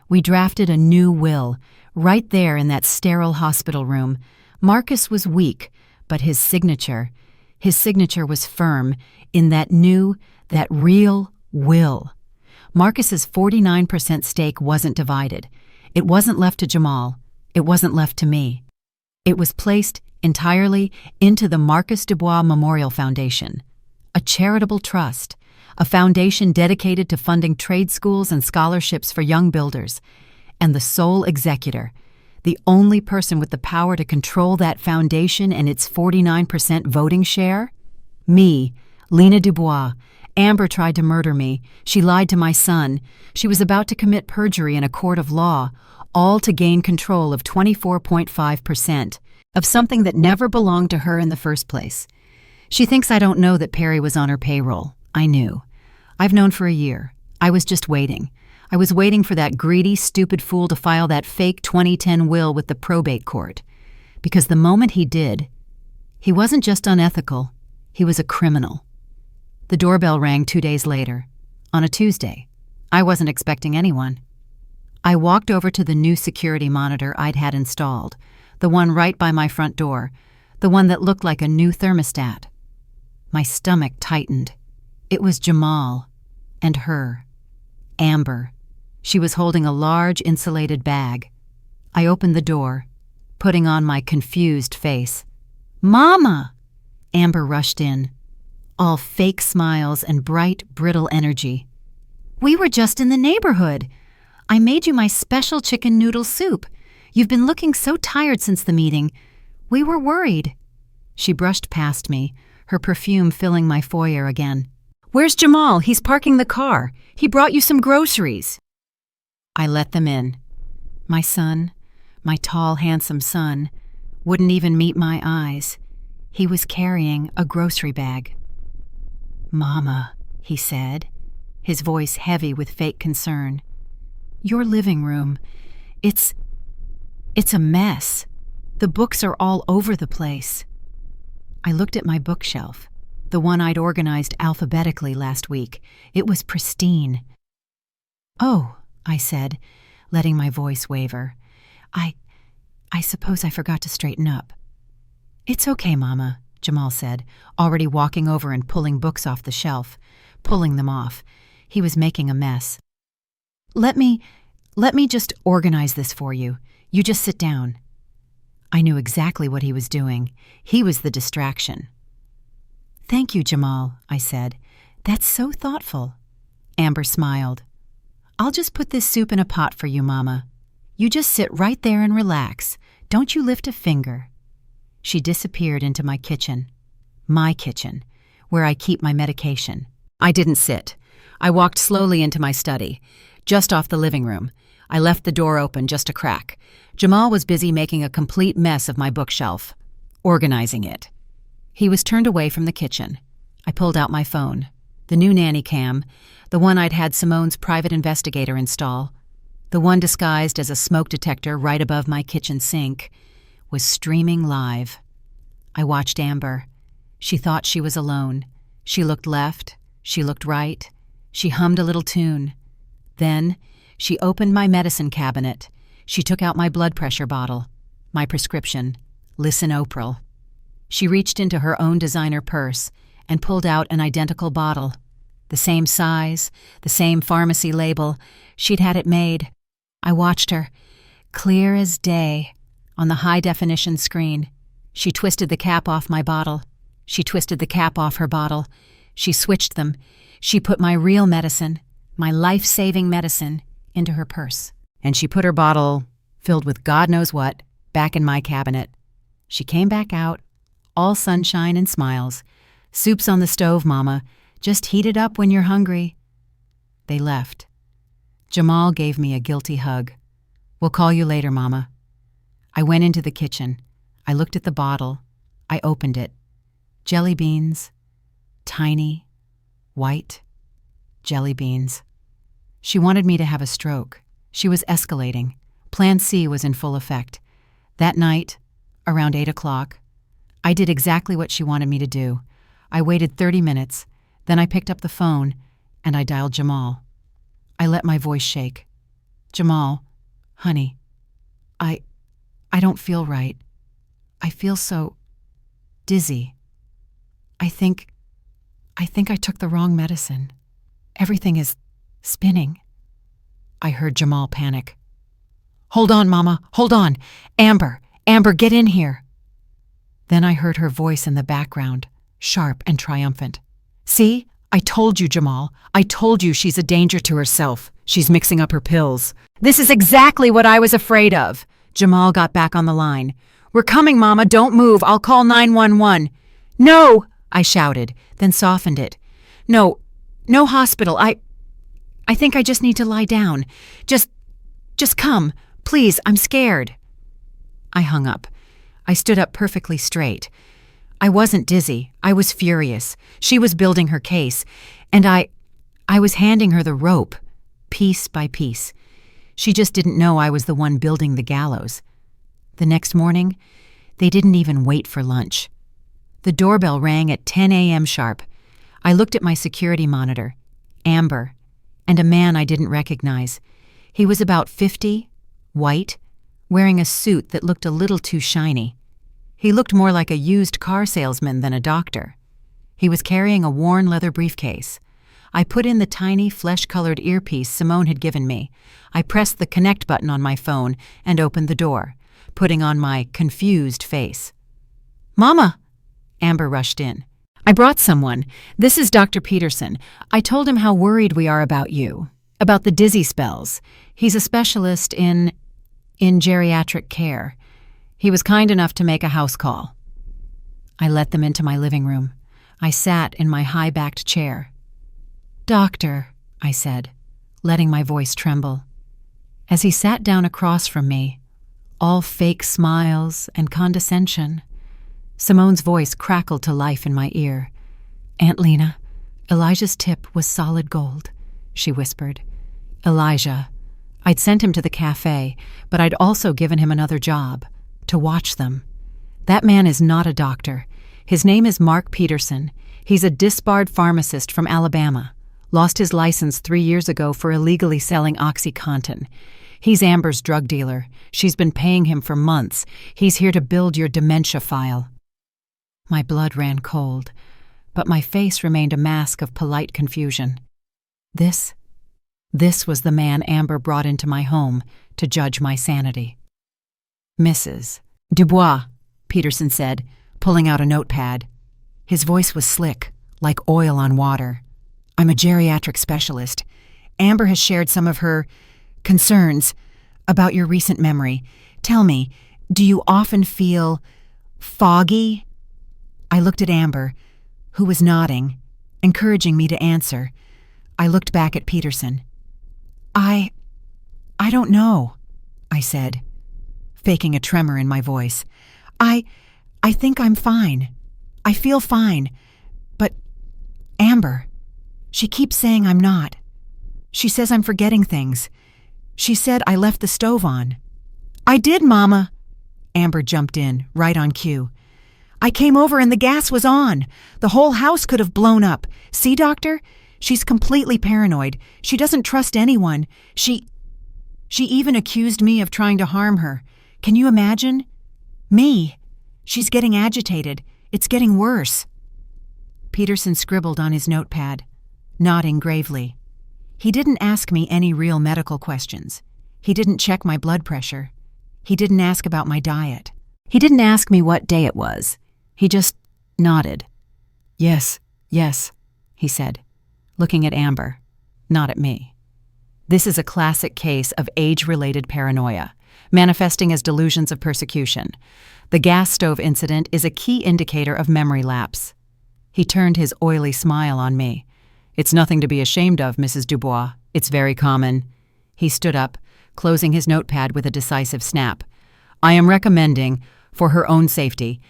We drafted a new will, right there in that sterile hospital room. Marcus was weak, but his signature was firm in that real will. Marcus's 49% stake wasn't divided. It wasn't left to Jamal. It wasn't left to me. It was placed entirely into the Marcus Dubois Memorial Foundation, a charitable trust, a foundation dedicated to funding trade schools and scholarships for young builders, and the sole executor, the only person with the power to control that foundation and its 49% voting share? Me, Lena Dubois. Amber tried to murder me. She lied to my son. She was about to commit perjury in a court of law, all to gain control of 24.5% of something that never belonged to her in the first place. She thinks I don't know that Perry was on her payroll. I knew. I've known for a year. I was just waiting. I was waiting for that greedy, stupid fool to file that fake 2010 will with the probate court. Because the moment he did, he wasn't just unethical, he was a criminal. The doorbell rang 2 days later, on a Tuesday. I wasn't expecting anyone. I walked over to the new security monitor I'd had installed, the one right by my front door, the one that looked like a new thermostat. My stomach tightened. It was Jamal, and her, Amber. She was holding a large insulated bag. I opened the door, putting on my confused face. "Mama!" Amber rushed in, all fake smiles and bright, brittle energy. "We were just in the neighborhood. I made you my special chicken noodle soup. You've been looking so tired since the meeting. We were worried." She brushed past me, her perfume filling my foyer again. Where's Jamal? He's parking the car. He brought you some groceries." I let them in. My son, my tall, handsome son, wouldn't even meet my eyes. He was carrying a grocery bag. "Mama," he said, his voice heavy with fake concern. "Your living room, it's a mess. The books are all over the place." I looked at my bookshelf, the one I'd organized alphabetically last week. It was pristine. "Oh," I said, letting my voice waver. I suppose I forgot to straighten up." "It's okay, Mama," Jamal said, already walking over and pulling books off the shelf, pulling them off. He was making a mess. Let me just organize this for you. You just sit down." I knew exactly what he was doing. He was the distraction. "Thank you, Jamal," I said. "That's so thoughtful." Amber smiled. "I'll just put this soup in a pot for you, Mama. You just sit right there and relax. Don't you lift a finger." She disappeared into my kitchen, where I keep my medication. I didn't sit. I walked slowly into my study, just off the living room. I left the door open just a crack. Jamal was busy making a complete mess of my bookshelf, organizing it. He was turned away from the kitchen. I pulled out my phone, the new nanny cam, the one I'd had Simone's private investigator install, the one disguised as a smoke detector right above my kitchen sink, was streaming live. I watched Amber. She thought she was alone. She looked left, she looked right, she hummed a little tune. Then she opened my medicine cabinet. She took out my blood pressure bottle, my prescription, Lisinopril. She reached into her own designer purse and pulled out an identical bottle. The same size, the same pharmacy label. She'd had it made. I watched her, clear as day, on the high-definition screen. She twisted the cap off my bottle. She twisted the cap off her bottle. She switched them. She put my real medicine, my life-saving medicine, into her purse. And she put her bottle, filled with God knows what, back in my cabinet. She came back out, all sunshine and smiles. "Soup's on the stove, Mama. Just heat it up when you're hungry." They left. Jamal gave me a guilty hug. "We'll call you later, Mama." I went into the kitchen. I looked at the bottle. I opened it. Jelly beans. Tiny, white jelly beans. She wanted me to have a stroke. She was escalating. Plan C was in full effect. That night, around 8 o'clock, I did exactly what she wanted me to do. I waited 30 minutes, then I picked up the phone and I dialed Jamal. I let my voice shake. "Jamal, honey, I don't feel right. I feel so dizzy. I think I took the wrong medicine. Everything is spinning." I heard Jamal panic. "Hold on, Mama, hold on. Amber, get in here." Then I heard her voice in the background, sharp and triumphant. "See? I told you, Jamal. I told you she's a danger to herself. She's mixing up her pills." "This is exactly what I was afraid of." Jamal got back on the line. "We're coming, Mama. Don't move. I'll call 911. "No!" I shouted, then softened it. No hospital. I think I just need to lie down. Just come. Please, I'm scared." I hung up. I stood up perfectly straight. I wasn't dizzy. I was furious. She was building her case, and I was handing her the rope, piece by piece. She just didn't know I was the one building the gallows. The next morning, they didn't even wait for lunch. The doorbell rang at 10 a.m. sharp. I looked at my security monitor, Amber, and a man I didn't recognize. He was about 50, white, wearing a suit that looked a little too shiny. He looked more like a used car salesman than a doctor. He was carrying a worn leather briefcase. I put in the tiny, flesh-colored earpiece Simone had given me. I pressed the connect button on my phone and opened the door, putting on my confused face. "Mama!" Amber rushed in. "I brought someone. This is Dr. Peterson. I told him how worried we are about you, about the dizzy spells. He's a specialist in geriatric care. He was kind enough to make a house call." I let them into my living room. I sat in my high-backed chair. "Doctor," I said, letting my voice tremble. As he sat down across from me, all fake smiles and condescension, Simone's voice crackled to life in my ear. "Aunt Lena, Elijah's tip was solid gold," she whispered. Elijah. I'd sent him to the cafe, but I'd also given him another job, to watch them. That man is not a doctor. His name is Mark Peterson. He's a disbarred pharmacist from Alabama. Lost his license 3 years ago for illegally selling OxyContin. He's Amber's drug dealer. She's been paying him for months. He's here to build your dementia file. My blood ran cold, but my face remained a mask of polite confusion. This was the man Amber brought into my home to judge my sanity. "Mrs. Dubois," Peterson said, pulling out a notepad. His voice was slick, like oil on water. "I'm a geriatric specialist. Amber has shared some of her concerns about your recent memory. Tell me, do you often feel foggy?" I looked at Amber, who was nodding, encouraging me to answer. I looked back at Peterson. I don't know," I said, faking a tremor in my voice. I think I'm fine. I feel fine. But Amber, she keeps saying I'm not. She says I'm forgetting things. She said I left the stove on." "I did, Mama." Amber jumped in, right on cue. "I came over and the gas was on. The whole house could have blown up. See, Doctor? She's completely paranoid. She doesn't trust anyone. She even accused me of trying to harm her. Can you imagine? Me. She's getting agitated. It's getting worse." Peterson scribbled on his notepad, nodding gravely. He didn't ask me any real medical questions. He didn't check my blood pressure. He didn't ask about my diet. He didn't ask me what day it was. He just nodded. Yes, he said, looking at Amber, not at me. This is a classic case of age-related paranoia, manifesting as delusions of persecution. The gas stove incident is a key indicator of memory lapse. He turned his oily smile on me. "It's nothing to be ashamed of, Mrs. Dubois. It's very common." He stood up, closing his notepad with a decisive snap. "I am recommending, for her own safety,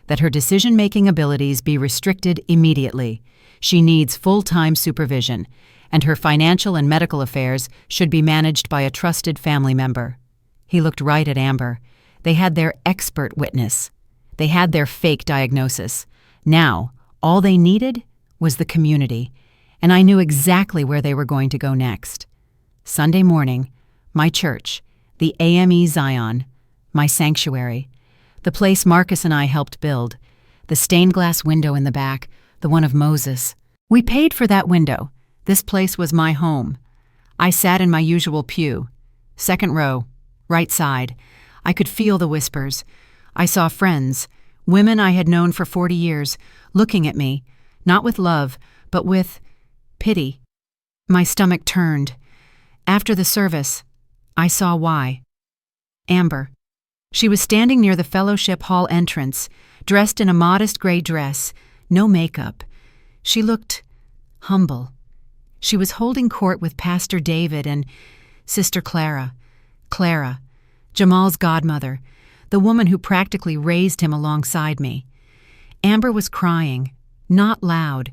that her decision-making abilities be restricted immediately. She needs full-time supervision, and her financial and medical affairs should be managed by a trusted family member." He looked right at Amber. They had their expert witness. They had their fake diagnosis. Now, all they needed was the community, and I knew exactly where they were going to go next. Sunday morning, my church, the AME Zion, my sanctuary, the place Marcus and I helped build, the stained glass window in the back, the one of Moses. We paid for that window. This place was my home. I sat in my usual pew, second row, right side. I could feel the whispers. I saw friends, women I had known for 40 years, looking at me, not with love, but with pity. My stomach turned. After the service, I saw why. Amber. She was standing near the fellowship hall entrance, dressed in a modest gray dress, no makeup. She looked humble. She was holding court with Pastor David and Sister Clara, Jamal's godmother, the woman who practically raised him alongside me. Amber was crying, not loud,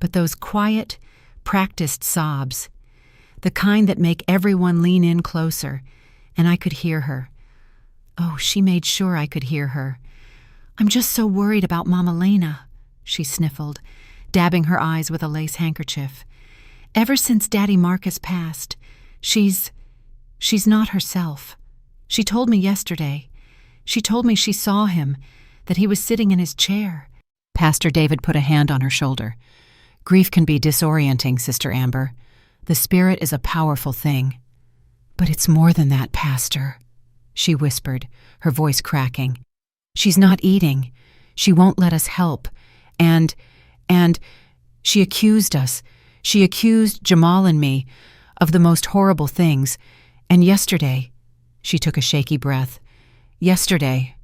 but those quiet, practiced sobs, the kind that make everyone lean in closer, and I could hear her. Oh, she made sure I could hear her. "I'm just so worried about Mama Lena," she sniffled, dabbing her eyes with a lace handkerchief. "Ever since Daddy Marcus passed, she's not herself. She told me yesterday. She told me she saw him, that he was sitting in his chair." Pastor David put a hand on her shoulder. "Grief can be disorienting, Sister Amber. The spirit is a powerful thing." "But it's more than that, Pastor," she whispered, her voice cracking. "She's not eating. She won't let us help. And she accused us. She accused Jamal and me of the most horrible things. And yesterday," she took a shaky breath, "yesterday,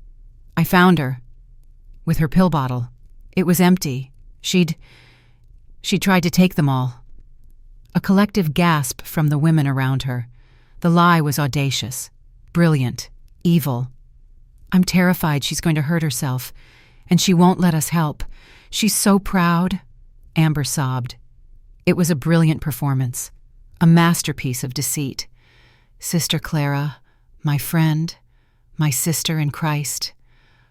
I found her with her pill bottle. It was empty. She'd tried to take them all. A collective gasp from the women around her. The lie was audacious, brilliant, evil. I'm terrified she's going to hurt herself, and she won't let us help. She's so proud, Amber sobbed. It was a brilliant performance, a masterpiece of deceit. Sister Clara, my friend, my sister in Christ.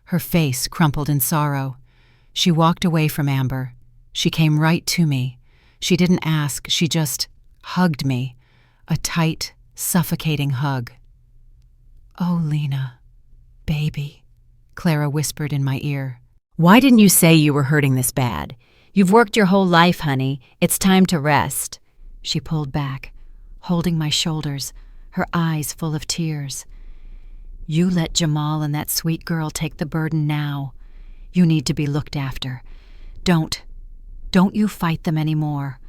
Her face crumpled in sorrow. She walked away from Amber. She came right to me. She didn't ask, she just hugged me, a tight, suffocating hug. "Oh, Lena, baby," Clara whispered in my ear. "Why didn't you say you were hurting this bad? You've worked your whole life, honey. It's time to rest." She pulled back, holding my shoulders, her eyes full of tears. "You let Jamal and that sweet girl take the burden now. You need to be looked after. Don't you fight them anymore.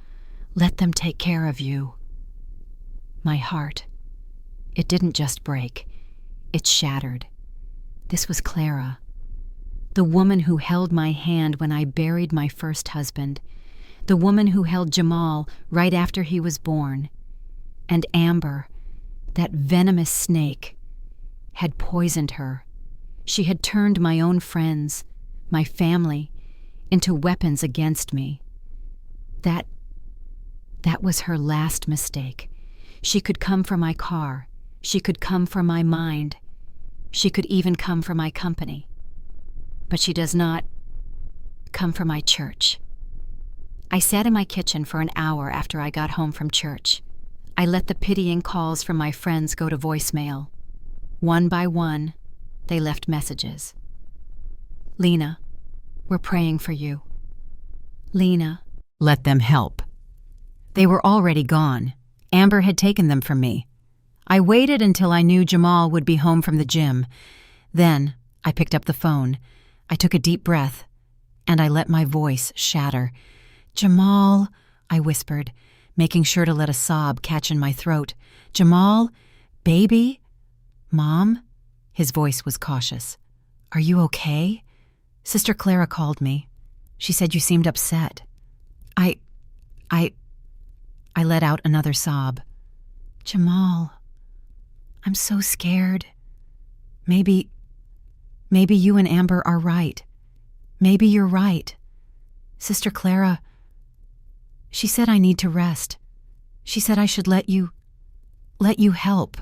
Let them take care of you." My heart, it didn't just break, it shattered. This was Clara, the woman who held my hand when I buried my first husband, the woman who held Jamal right after he was born. And Amber, that venomous snake, had poisoned her. She had turned my own friends, my family, into weapons against me. That was her last mistake. She could come for my car. She could come for my mind. She could even come for my company. But she does not come for my church. I sat in my kitchen for an hour after I got home from church. I let the pitying calls from my friends go to voicemail. One by one, they left messages. "Lena, we're praying for you. Lena." Let them help. They were already gone. Amber had taken them from me. I waited until I knew Jamal would be home from the gym. Then I picked up the phone. I took a deep breath, and I let my voice shatter. "Jamal," I whispered, making sure to let a sob catch in my throat. "Jamal, baby? Mom?" His voice was cautious. "Are you okay? Sister Clara called me. She said you seemed upset." I let out another sob. "Jamal, I'm so scared. Maybe you and Amber are right. Maybe you're right. Sister Clara, she said I need to rest. She said I should let you help."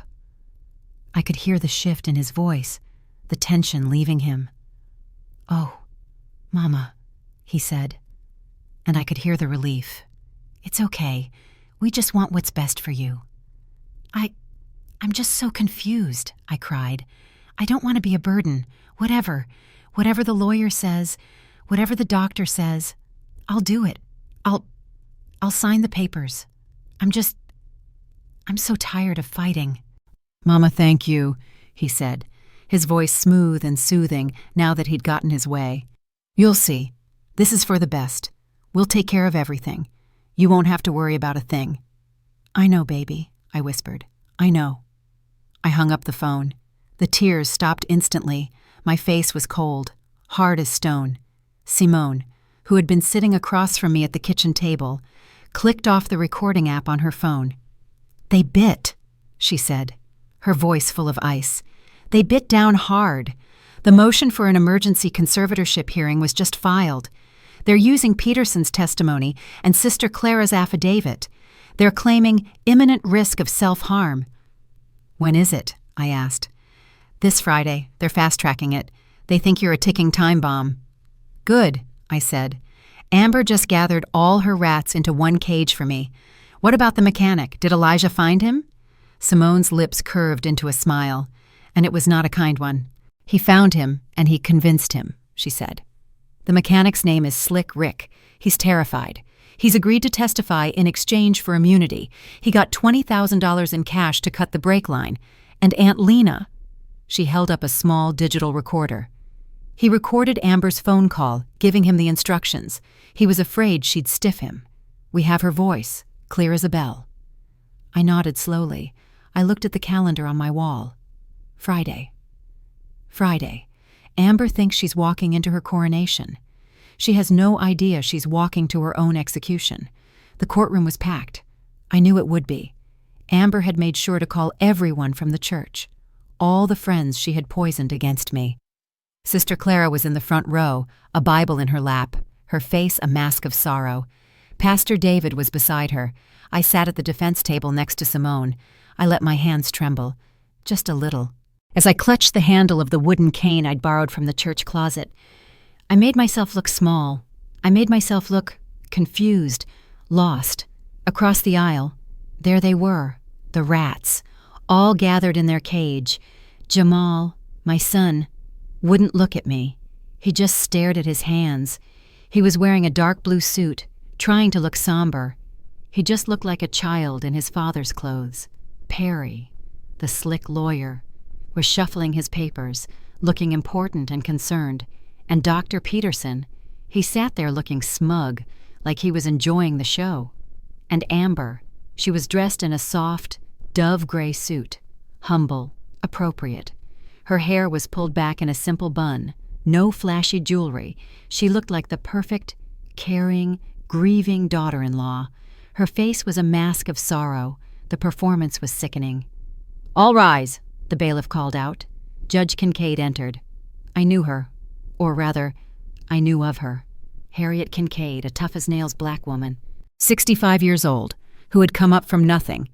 I could hear the shift in his voice, the tension leaving him. "Oh, Mama," he said, and I could hear the relief. "It's okay. We just want what's best for you." I'm just so confused," I cried. "I don't want to be a burden. Whatever the lawyer says, whatever the doctor says, I'll do it. I'll sign the papers. I'm so tired of fighting." "Mama, thank you," he said, his voice smooth and soothing now that he'd gotten his way. "You'll see. This is for the best. We'll take care of everything. You won't have to worry about a thing." "I know, baby," I whispered. "I know." I hung up the phone. The tears stopped instantly. My face was cold, hard as stone. Simone, who had been sitting across from me at the kitchen table, clicked off the recording app on her phone. "They bit," she said, her voice full of ice. "They bit down hard. The motion for an emergency conservatorship hearing was just filed. They're using Peterson's testimony and Sister Clara's affidavit. They're claiming imminent risk of self-harm." "When is it?" I asked. "This Friday. They're fast-tracking it. They think you're a ticking time bomb." "Good," I said. "Amber just gathered all her rats into one cage for me. What about the mechanic? Did Elijah find him?" Simone's lips curved into a smile, and it was not a kind one. "He found him, and he convinced him," she said. "The mechanic's name is Slick Rick. He's terrified. He's agreed to testify in exchange for immunity. He got $20,000 in cash to cut the brake line. And Aunt Lena," she held up a small digital recorder. "He recorded Amber's phone call, giving him the instructions. He was afraid she'd stiff him. We have her voice, clear as a bell." I nodded slowly. I looked at the calendar on my wall. Friday. Amber thinks she's walking into her coronation. She has no idea she's walking to her own execution. The courtroom was packed. I knew it would be. Amber had made sure to call everyone from the church, all the friends she had poisoned against me. Sister Clara was in the front row, a Bible in her lap, her face a mask of sorrow. Pastor David was beside her. I sat at the defense table next to Simone. I let my hands tremble, just a little. As I clutched the handle of the wooden cane I'd borrowed from the church closet, I made myself look small. I made myself look confused, lost. Across the aisle, there they were, the rats, all gathered in their cage. Jamal, my son, wouldn't look at me. He just stared at his hands. He was wearing a dark blue suit, trying to look somber. He just looked like a child in his father's clothes. Perry, the slick lawyer, was shuffling his papers, looking important and concerned. And Dr. Peterson, he sat there looking smug, like he was enjoying the show. And Amber, she was dressed in a soft, dove-gray suit, humble, appropriate. Her hair was pulled back in a simple bun, no flashy jewelry. She looked like the perfect, caring, grieving daughter-in-law. Her face was a mask of sorrow. The performance was sickening. "All rise," the bailiff called out. Judge Kincaid entered. I knew her, or rather, I knew of her. Harriet Kincaid, a tough-as-nails black woman, 65 years old, who had come up from nothing.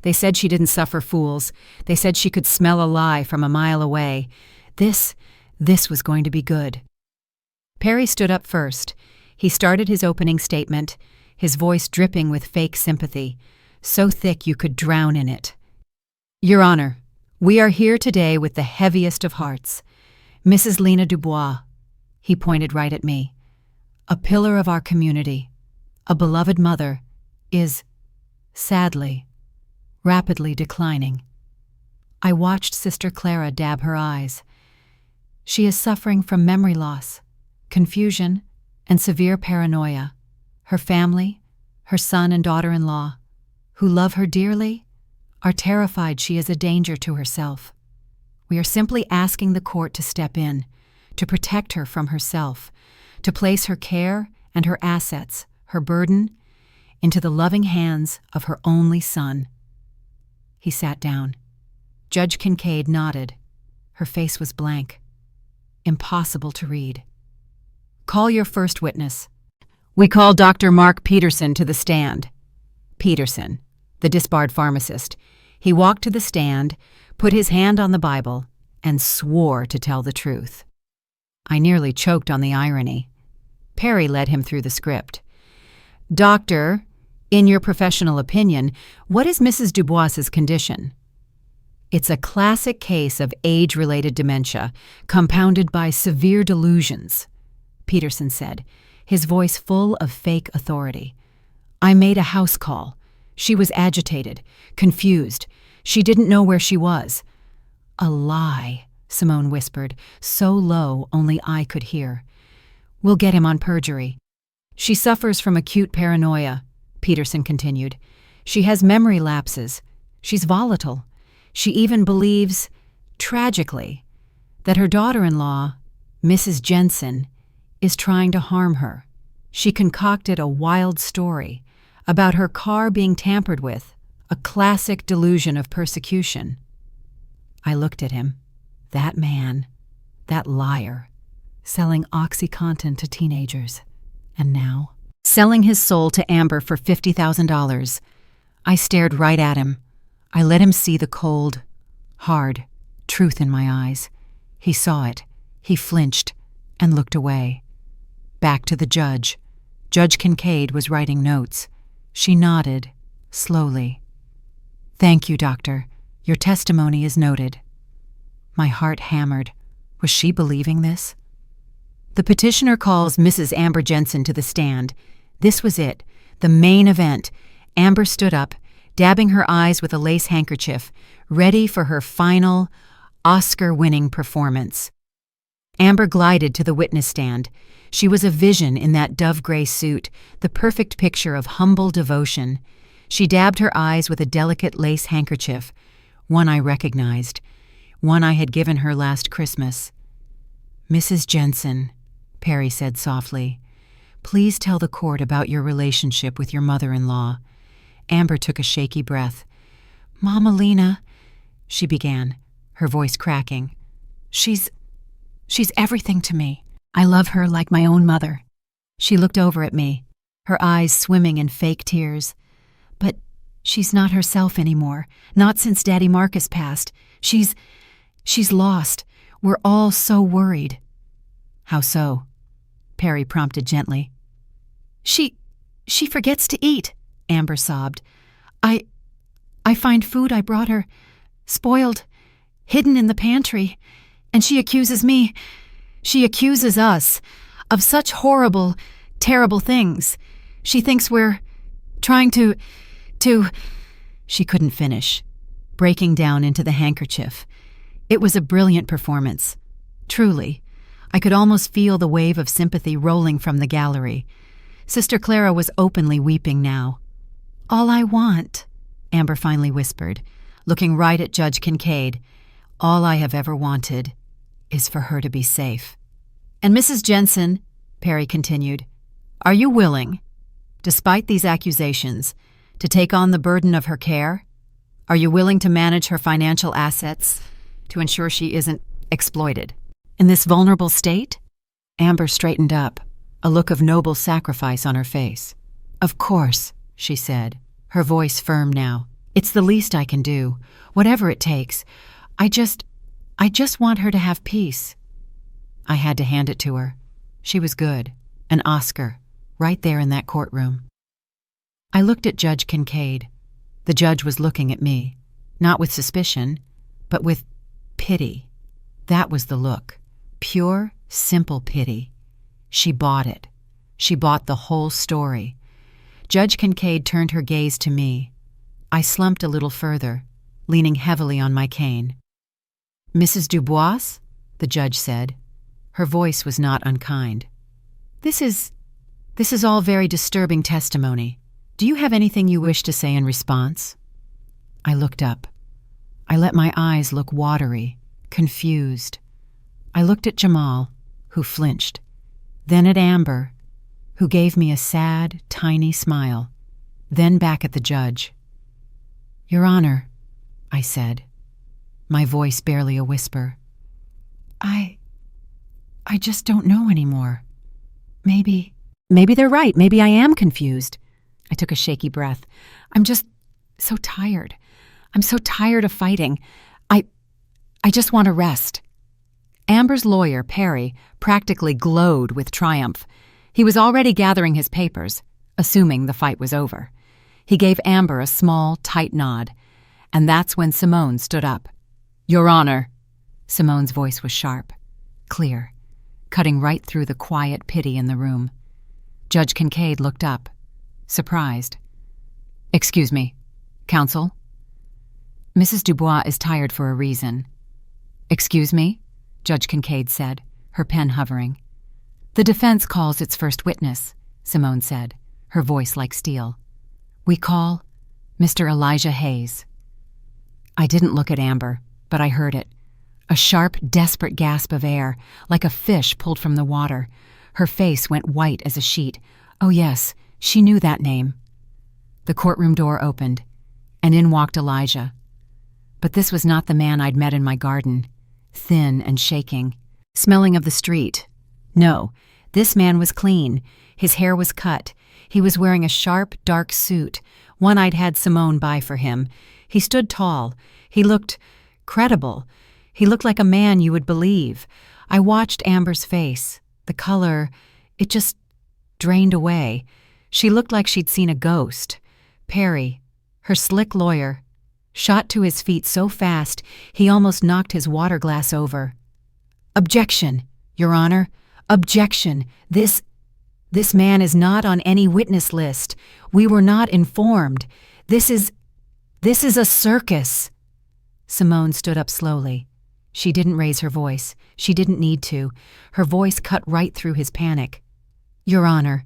They said she didn't suffer fools. They said she could smell a lie from a mile away. This was going to be good. Perry stood up first. He started his opening statement, his voice dripping with fake sympathy, so thick you could drown in it. "Your Honor, we are here today with the heaviest of hearts. Mrs. Lena Dubois," he pointed right at me, "a pillar of our community, a beloved mother, is, sadly, rapidly declining." I watched Sister Clara dab her eyes. "She is suffering from memory loss, confusion, and severe paranoia. Her family, her son and daughter-in-law, who love her dearly, are terrified she is a danger to herself. We are simply asking the court to step in, to protect her from herself, to place her care and her assets, her burden, into the loving hands of her only son." He sat down. Judge Kincaid nodded. Her face was blank. Impossible to read. "Call your first witness." We called Dr. Mark Peterson to the stand. Peterson, the disbarred pharmacist. He walked to the stand, put his hand on the Bible, and swore to tell the truth. I nearly choked on the irony. Perry led him through the script. "Doctor, in your professional opinion, what is Mrs. Dubois's condition?" "It's a classic case of age-related dementia, compounded by severe delusions," Peterson said, his voice full of fake authority. "I made a house call. She was agitated, confused. She didn't know where she was." "A lie," Simone whispered, so low only I could hear. "We'll get him on perjury." "She suffers from acute paranoia," Peterson continued. "She has memory lapses. She's volatile. She even believes, tragically, that her daughter-in-law, Mrs. Jensen, is trying to harm her. She concocted a wild story about her car being tampered with, a classic delusion of persecution." I looked at him. That man, that liar, selling OxyContin to teenagers. And now, selling his soul to Amber for $50,000. I stared right at him. I let him see the cold, hard truth in my eyes. He saw it. He flinched and looked away. Back to the judge. Judge Kincaid was writing notes. She nodded, slowly. "Thank you, doctor. Your testimony is noted." My heart hammered. Was she believing this? The petitioner calls Mrs. Amber Jensen to the stand. This was it, the main event. Amber stood up, dabbing her eyes with a lace handkerchief, ready for her final, Oscar-winning performance. Amber glided to the witness stand. She was a vision in that dove-gray suit, the perfect picture of humble devotion. She dabbed her eyes with a delicate lace handkerchief, one I recognized, one I had given her last Christmas. "Mrs. Jensen," Perry said softly, "please tell the court about your relationship with your mother-in-law Amber took a shaky breath. "Mama Lena," she began, her voice cracking. She's everything to me. I love her like my own mother." She looked over at me, her eyes swimming in fake tears. "But she's not herself anymore, not since Daddy Marcus passed. She's lost. We're all so worried." "How so?" Perry prompted gently. She forgets to eat," Amber sobbed. I find food I brought her, spoiled, hidden in the pantry, and she accuses us of such horrible, terrible things. She thinks we're trying to... She couldn't finish, breaking down into the handkerchief. It was a brilliant performance. Truly, I could almost feel the wave of sympathy rolling from the gallery. Sister Clara was openly weeping now. "All I want," Amber finally whispered, looking right at Judge Kincaid, "all I have ever wanted is for her to be safe." "And Mrs. Jensen," Perry continued, "are you willing, despite these accusations, to take on the burden of her care? Are you willing to manage her financial assets to ensure she isn't exploited? In this vulnerable state?" Amber straightened up, a look of noble sacrifice on her face. "Of course," she said, her voice firm now. "It's the least I can do, whatever it takes. I just want her to have peace." I had to hand it to her. She was good. An Oscar, right there in that courtroom. I looked at Judge Kincaid. The judge was looking at me, not with suspicion, but with pity. That was the look. Pure, simple pity. She bought it. She bought the whole story. Judge Kincaid turned her gaze to me. I slumped a little further, leaning heavily on my cane. "Mrs. Dubois?" the judge said. Her voice was not unkind. This is all very disturbing testimony. Do you have anything you wish to say in response?" I looked up. I let my eyes look watery, confused. I looked at Jamal, who flinched, then at Amber, who gave me a sad, tiny smile, then back at the judge. "Your Honor," I said, my voice barely a whisper, I just don't know anymore. Maybe they're right. Maybe I am confused." I took a shaky breath. "I'm just so tired. I'm so tired of fighting. I just want to rest." Amber's lawyer, Perry, practically glowed with triumph. He was already gathering his papers, assuming the fight was over. He gave Amber a small, tight nod, and that's when Simone stood up. "Your Honor." Simone's voice was sharp, clear, cutting right through the quiet pity in the room. Judge Kincaid looked up, surprised. "Excuse me, counsel?" "Mrs. Dubois is tired for a reason." "Excuse me?" Judge Kincaid said, her pen hovering. "The defense calls its first witness," Simone said, her voice like steel. "We call Mr. Elijah Hayes." I didn't look at Amber, but I heard it. A sharp, desperate gasp of air, like a fish pulled from the water. Her face went white as a sheet. Oh yes, she knew that name. The courtroom door opened, and in walked Elijah. But this was not the man I'd met in my garden, thin and shaking, smelling of the street. No, this man was clean. His hair was cut. He was wearing a sharp, dark suit, one I'd had Simone buy for him. He stood tall. He looked credible. He looked like a man you would believe. I watched Amber's face. The color, it just drained away. She looked like she'd seen a ghost. Perry, her slick lawyer, shot to his feet so fast he almost knocked his water glass over. "Objection, Your Honor. Objection. This man is not on any witness list. We were not informed. This is a circus." Simone stood up slowly. She didn't raise her voice. She didn't need to. Her voice cut right through his panic. "Your Honor,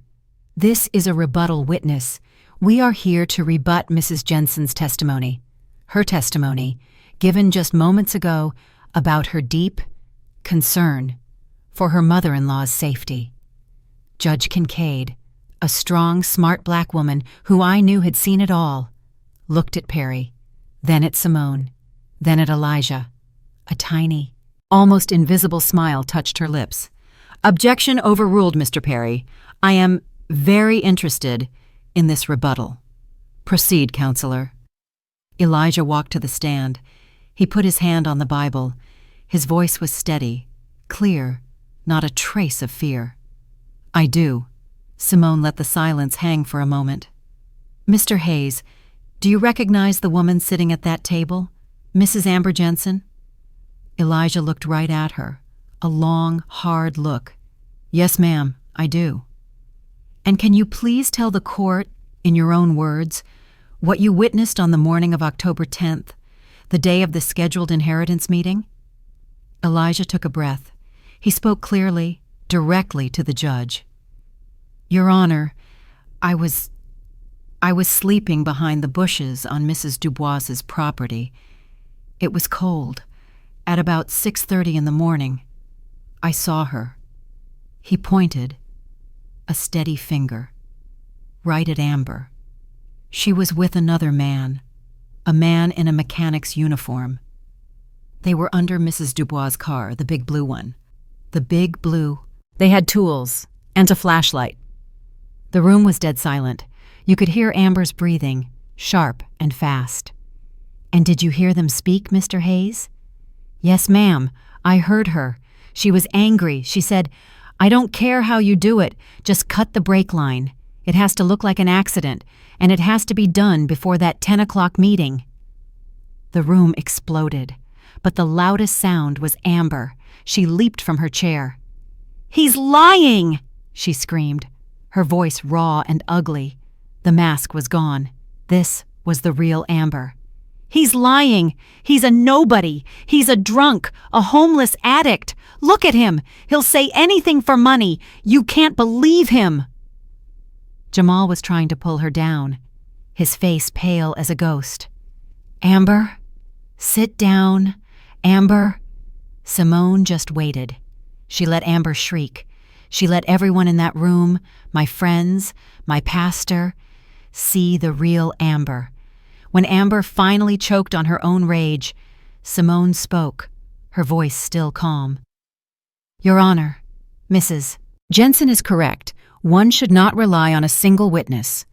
this is a rebuttal witness. We are here to rebut Mrs. Jensen's testimony. Her testimony, given just moments ago, about her deep concern for her mother-in-law's safety." Judge Kincaid, A strong, smart black woman who I knew had seen it all, looked at Perry, then at Simone, then at Elijah. A tiny, almost invisible smile touched her lips. "Objection overruled, Mr. Perry. I am very interested in this rebuttal. Proceed, counselor." Elijah walked to the stand. He put his hand on the Bible. His voice was steady, clear, not a trace of fear. "I do." Simone let the silence hang for a moment. "Mr. Hayes, do you recognize the woman sitting at that table, Mrs. Amber Jensen?" Elijah looked right at her, a long, hard look. "Yes, ma'am, I do." "And can you please tell the court, in your own words, what you witnessed on the morning of October 10th, the day of the scheduled inheritance meeting?" Elijah took a breath. He spoke clearly, directly to the judge. "Your Honor, I was sleeping behind the bushes on Mrs. Dubois's property. It was cold. At about 6:30 in the morning, I saw her." He pointed, a steady finger, right at Amber. She was with another man, a man in a mechanic's uniform. They were under Mrs. Dubois's car, the big blue one. The big blue. They had tools and a flashlight. The room was dead silent. You could hear Amber's breathing, sharp and fast. "And did you hear them speak, Mr. Hayes?" "Yes, ma'am. I heard her. She was angry. She said, 'I don't care how you do it. Just cut the brake line. It has to look like an accident, and it has to be done before that 10 o'clock meeting.'" The room exploded, but the loudest sound was Amber. She leaped from her chair. "He's lying!" she screamed, her voice raw and ugly. The mask was gone. This was the real Amber. "He's lying! He's a nobody! He's a drunk, a homeless addict! Look at him! He'll say anything for money! You can't believe him!" Jamal was trying to pull her down, his face pale as a ghost. "Amber, sit down. Amber." Simone just waited. She let Amber shriek. She let everyone in that room, my friends, my pastor, see the real Amber. When Amber finally choked on her own rage, Simone spoke, her voice still calm. "Your Honor, Mrs. Jensen is correct. One should not rely on a single witness."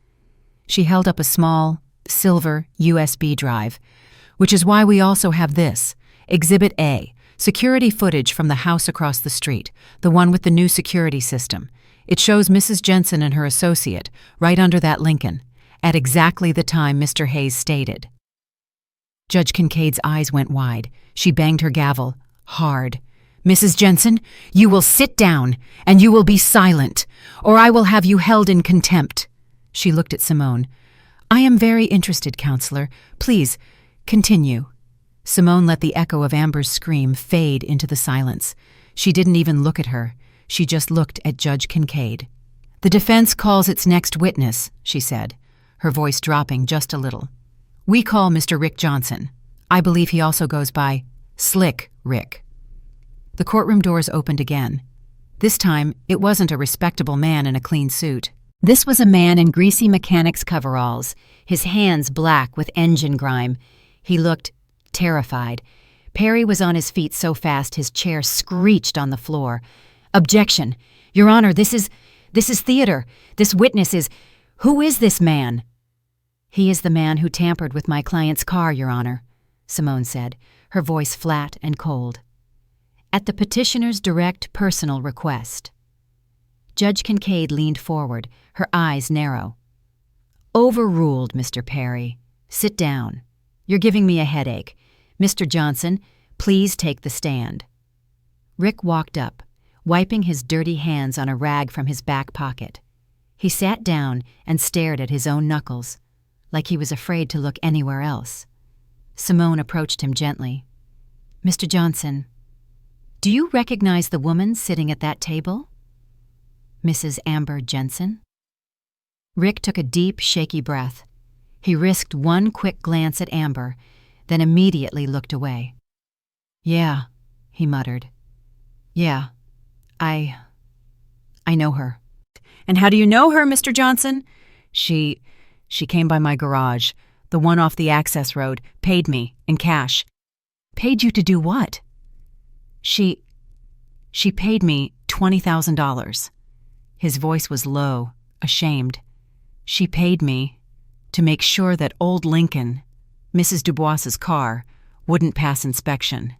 She held up a small, silver USB drive, "which is why we also have this, Exhibit A, security footage from the house across the street, the one with the new security system. It shows Mrs. Jensen and her associate, right under that Lincoln, at exactly the time Mr. Hayes stated." Judge Kincaid's eyes went wide. She banged her gavel, hard. "Mrs. Jensen, you will sit down, and you will be silent, or I will have you held in contempt." She looked at Simone. "I am very interested, counselor. Please, continue." Simone let the echo of Amber's scream fade into the silence. She didn't even look at her. She just looked at Judge Kincaid. "The defense calls its next witness," she said, her voice dropping just a little. "We call Mr. Rick Johnson. I believe he also goes by Slick Rick." The courtroom doors opened again. This time, it wasn't a respectable man in a clean suit. This was a man in greasy mechanic's coveralls, his hands black with engine grime. He looked terrified. Perry was on his feet so fast his chair screeched on the floor. "Objection! Your Honor, this is theater. This witness is... Who is this man?" "He is the man who tampered with my client's car, Your Honor," Simone said, her voice flat and cold. "At the petitioner's direct personal request." Judge Kincaid leaned forward, her eyes narrow. "Overruled, Mr. Perry. Sit down. You're giving me a headache. Mr. Johnson, please take the stand." Rick walked up, wiping his dirty hands on a rag from his back pocket. He sat down and stared at his own knuckles, like he was afraid to look anywhere else. Simone approached him gently. "Mr. Johnson, do you recognize the woman sitting at that table? Mrs. Amber Jensen?" Rick took a deep, shaky breath. He risked one quick glance at Amber, then immediately looked away. "Yeah," he muttered. "Yeah, I know her." And how do you know her, Mr. Johnson? She came by my garage, the one off the access road, paid me in cash. Paid you to do what? She paid me $20,000. His voice was low, ashamed. She paid me to make sure that old Lincoln, Mrs. Dubois's car, wouldn't pass inspection.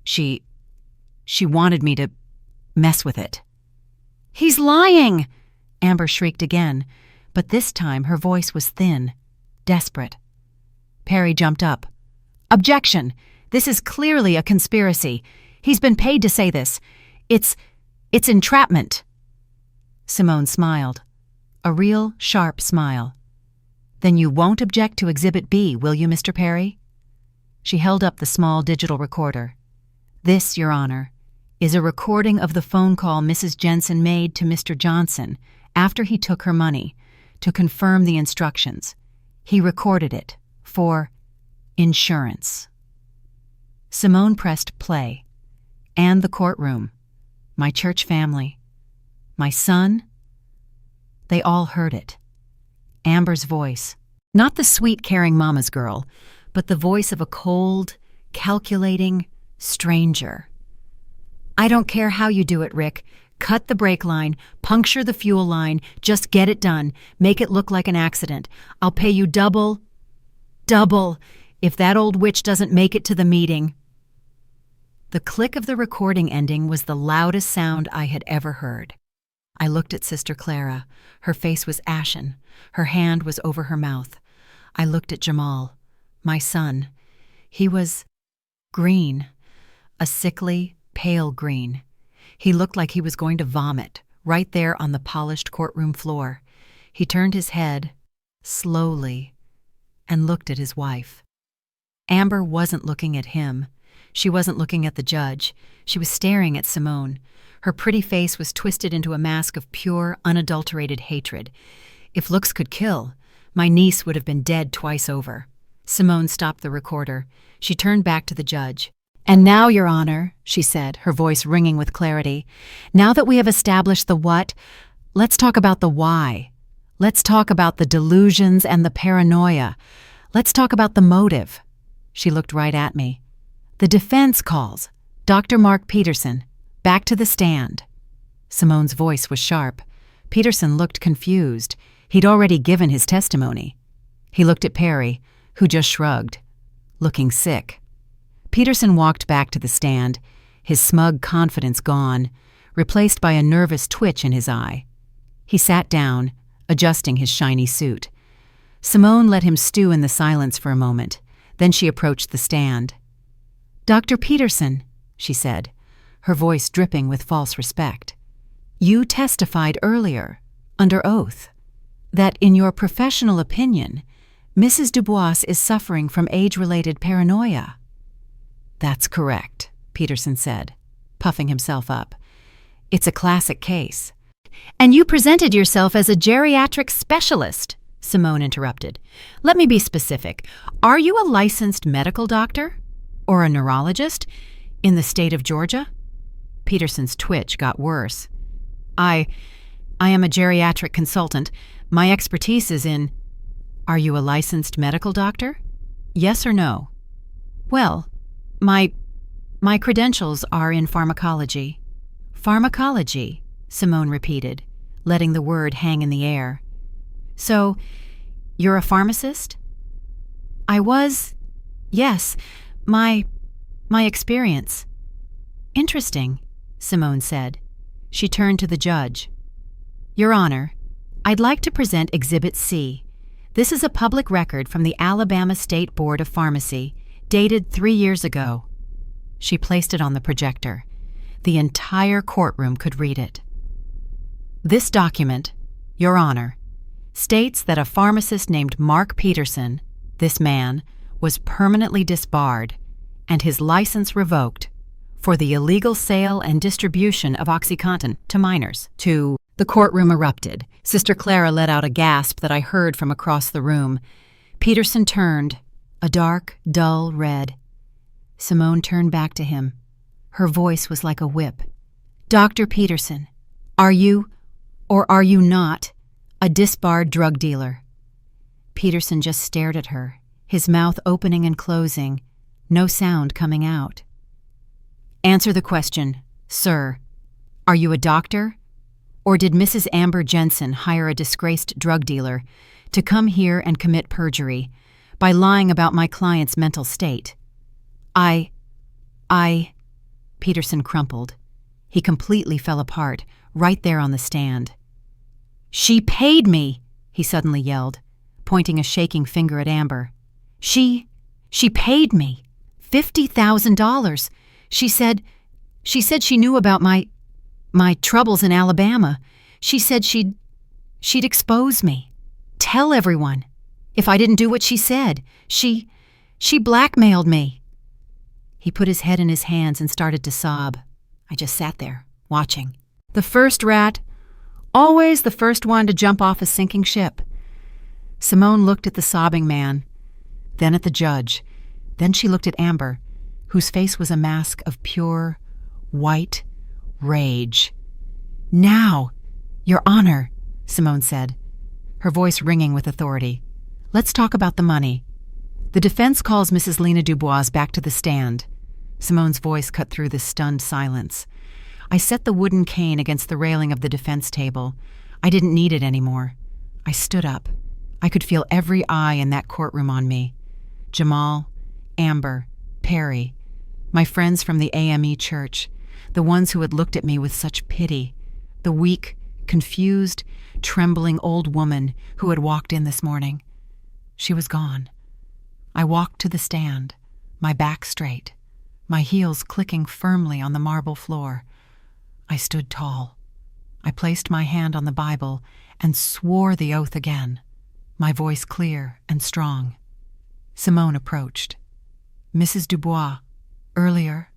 She wanted me to mess with it. He's lying! Amber shrieked again, but this time her voice was thin, desperate. Perry jumped up. Objection! This is clearly a conspiracy. He's been paid to say this. It's entrapment. Simone smiled. A real, sharp smile. Then you won't object to Exhibit B, will you, Mr. Perry? She held up the small digital recorder. This, Your Honor, is a recording of the phone call Mrs. Jensen made to Mr. Johnson after he took her money to confirm the instructions. He recorded it for insurance. Simone pressed play. And the courtroom. My church family. My son. They all heard it. Amber's voice. Not the sweet, caring mama's girl, but the voice of a cold, calculating stranger. I don't care how you do it, Rick. Cut the brake line, puncture the fuel line, just get it done. Make it look like an accident. I'll pay you double, if that old witch doesn't make it to the meeting. The click of the recording ending was the loudest sound I had ever heard. I looked at Sister Clara. Her face was ashen. Her hand was over her mouth. I looked at Jamal, my son. He was green, a sickly, pale green. He looked like he was going to vomit, right there on the polished courtroom floor. He turned his head, slowly, and looked at his wife. Amber wasn't looking at him. She wasn't looking at the judge. She was staring at Simone. Her pretty face was twisted into a mask of pure, unadulterated hatred. If looks could kill, my niece would have been dead twice over. Simone stopped the recorder. She turned back to the judge. And now, Your Honor, she said, her voice ringing with clarity, now that we have established the what, let's talk about the why. Let's talk about the delusions and the paranoia. Let's talk about the motive. She looked right at me. The defense calls Dr. Mark Peterson back to the stand. Simone's voice was sharp. Peterson looked confused. He'd already given his testimony. He looked at Perry, who just shrugged, looking sick. Peterson walked back to the stand, his smug confidence gone, replaced by a nervous twitch in his eye. He sat down, adjusting his shiny suit. Simone let him stew in the silence for a moment. Then she approached the stand. Dr. Peterson, she said, her voice dripping with false respect. You testified earlier, under oath, that in your professional opinion, Mrs. Dubois is suffering from age-related paranoia. That's correct, Peterson said, puffing himself up. It's a classic case. And you presented yourself as a geriatric specialist, Simone interrupted. Let me be specific. Are you a licensed medical doctor? Or a neurologist? In the state of Georgia? Peterson's twitch got worse. I am a geriatric consultant. My expertise is in... Are you a licensed medical doctor? Yes or no? Well, my credentials are in pharmacology. Pharmacology, Simone repeated, letting the word hang in the air. So, you're a pharmacist? I was, yes, my experience. Interesting, Simone said. She turned to the judge. Your Honor, I'd like to present Exhibit C. This is a public record from the Alabama State Board of Pharmacy, dated 3 years ago. She placed it on the projector. The entire courtroom could read it. This document, Your Honor, states that a pharmacist named Mark Peterson, this man, was permanently disbarred and his license revoked for the illegal sale and distribution of OxyContin to minors. The courtroom erupted. Sister Clara let out a gasp that I heard from across the room. Peterson turned, a dark, dull red. Simone turned back to him. Her voice was like a whip. Dr. Peterson, are you Or are you not a disbarred drug dealer?" Peterson just stared at her, his mouth opening and closing, no sound coming out. "Answer the question, sir. Are you a doctor? Or did Mrs. Amber Jensen hire a disgraced drug dealer to come here and commit perjury by lying about my client's mental state?" Peterson crumpled. He completely fell apart, right there on the stand. "She paid me," he suddenly yelled, pointing a shaking finger at Amber. She paid me $50,000. She said she knew about my troubles in Alabama. She said she'd expose me. Tell everyone if I didn't do what she said. She blackmailed me." He put his head in his hands and started to sob. I just sat there, watching. The first rat, always the first one to jump off a sinking ship. Simone looked at the sobbing man, then at the judge. Then she looked at Amber, whose face was a mask of pure, white rage. "Now, Your Honor," Simone said, her voice ringing with authority. "Let's talk about the money. The defense calls Mrs. Lena Dubois back to the stand." Simone's voice cut through the stunned silence. I set the wooden cane against the railing of the defense table. I didn't need it anymore. I stood up. I could feel every eye in that courtroom on me. Jamal, Amber, Perry, my friends from the AME church, the ones who had looked at me with such pity, the weak, confused, trembling old woman who had walked in this morning. She was gone. I walked to the stand, my back straight, my heels clicking firmly on the marble floor. I stood tall. I placed my hand on the Bible and swore the oath again, my voice clear and strong. Simone approached. "Mrs. Dubois, earlier,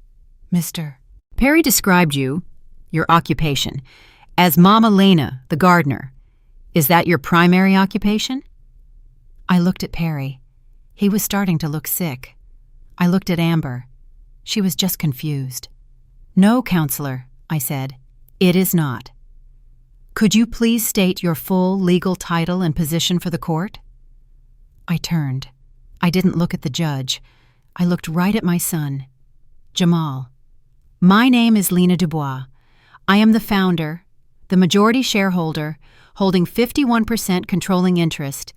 Mr." "Perry described you, your occupation, as Mama Lena, the gardener. Is that your primary occupation?" I looked at Perry. He was starting to look sick. I looked at Amber. She was just confused. "No, counselor," I said. "It is not." "Could you please state your full legal title and position for the court?" I turned. I didn't look at the judge. I looked right at my son, Jamal. "My name is Lena Dubois. I am the founder, the majority shareholder, holding 51% controlling interest,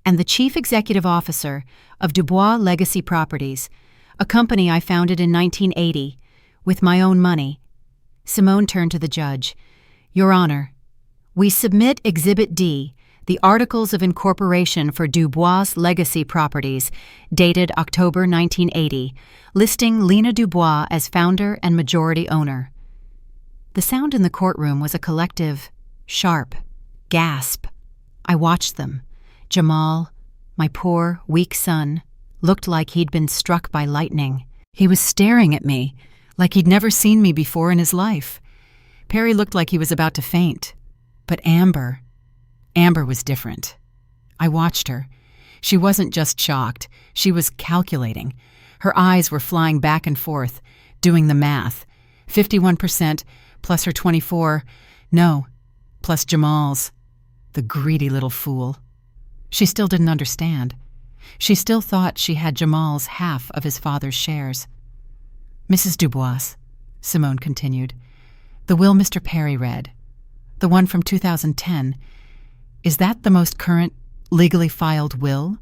and the chief executive officer of Dubois Legacy Properties, a company I founded in 1980 with my own money." Simone turned to the judge. "Your Honor, we submit Exhibit D, the Articles of Incorporation for Dubois Legacy Properties, dated October 1980, listing Lena Dubois as founder and majority owner." The sound in the courtroom was a collective, sharp gasp. I watched them. Jamal, my poor, weak son, looked like he'd been struck by lightning. He was staring at me like he'd never seen me before in his life. Perry looked like he was about to faint. But Amber was different. I watched her. She wasn't just shocked. She was calculating. Her eyes were flying back and forth, doing the math. 51% plus her 24, no, plus Jamal's. The greedy little fool. She still didn't understand. She still thought she had Jamal's half of his father's shares. "Mrs. Dubois," Simone continued, "the will Mr. Perry read, the one from 2010, is that the most current, legally filed will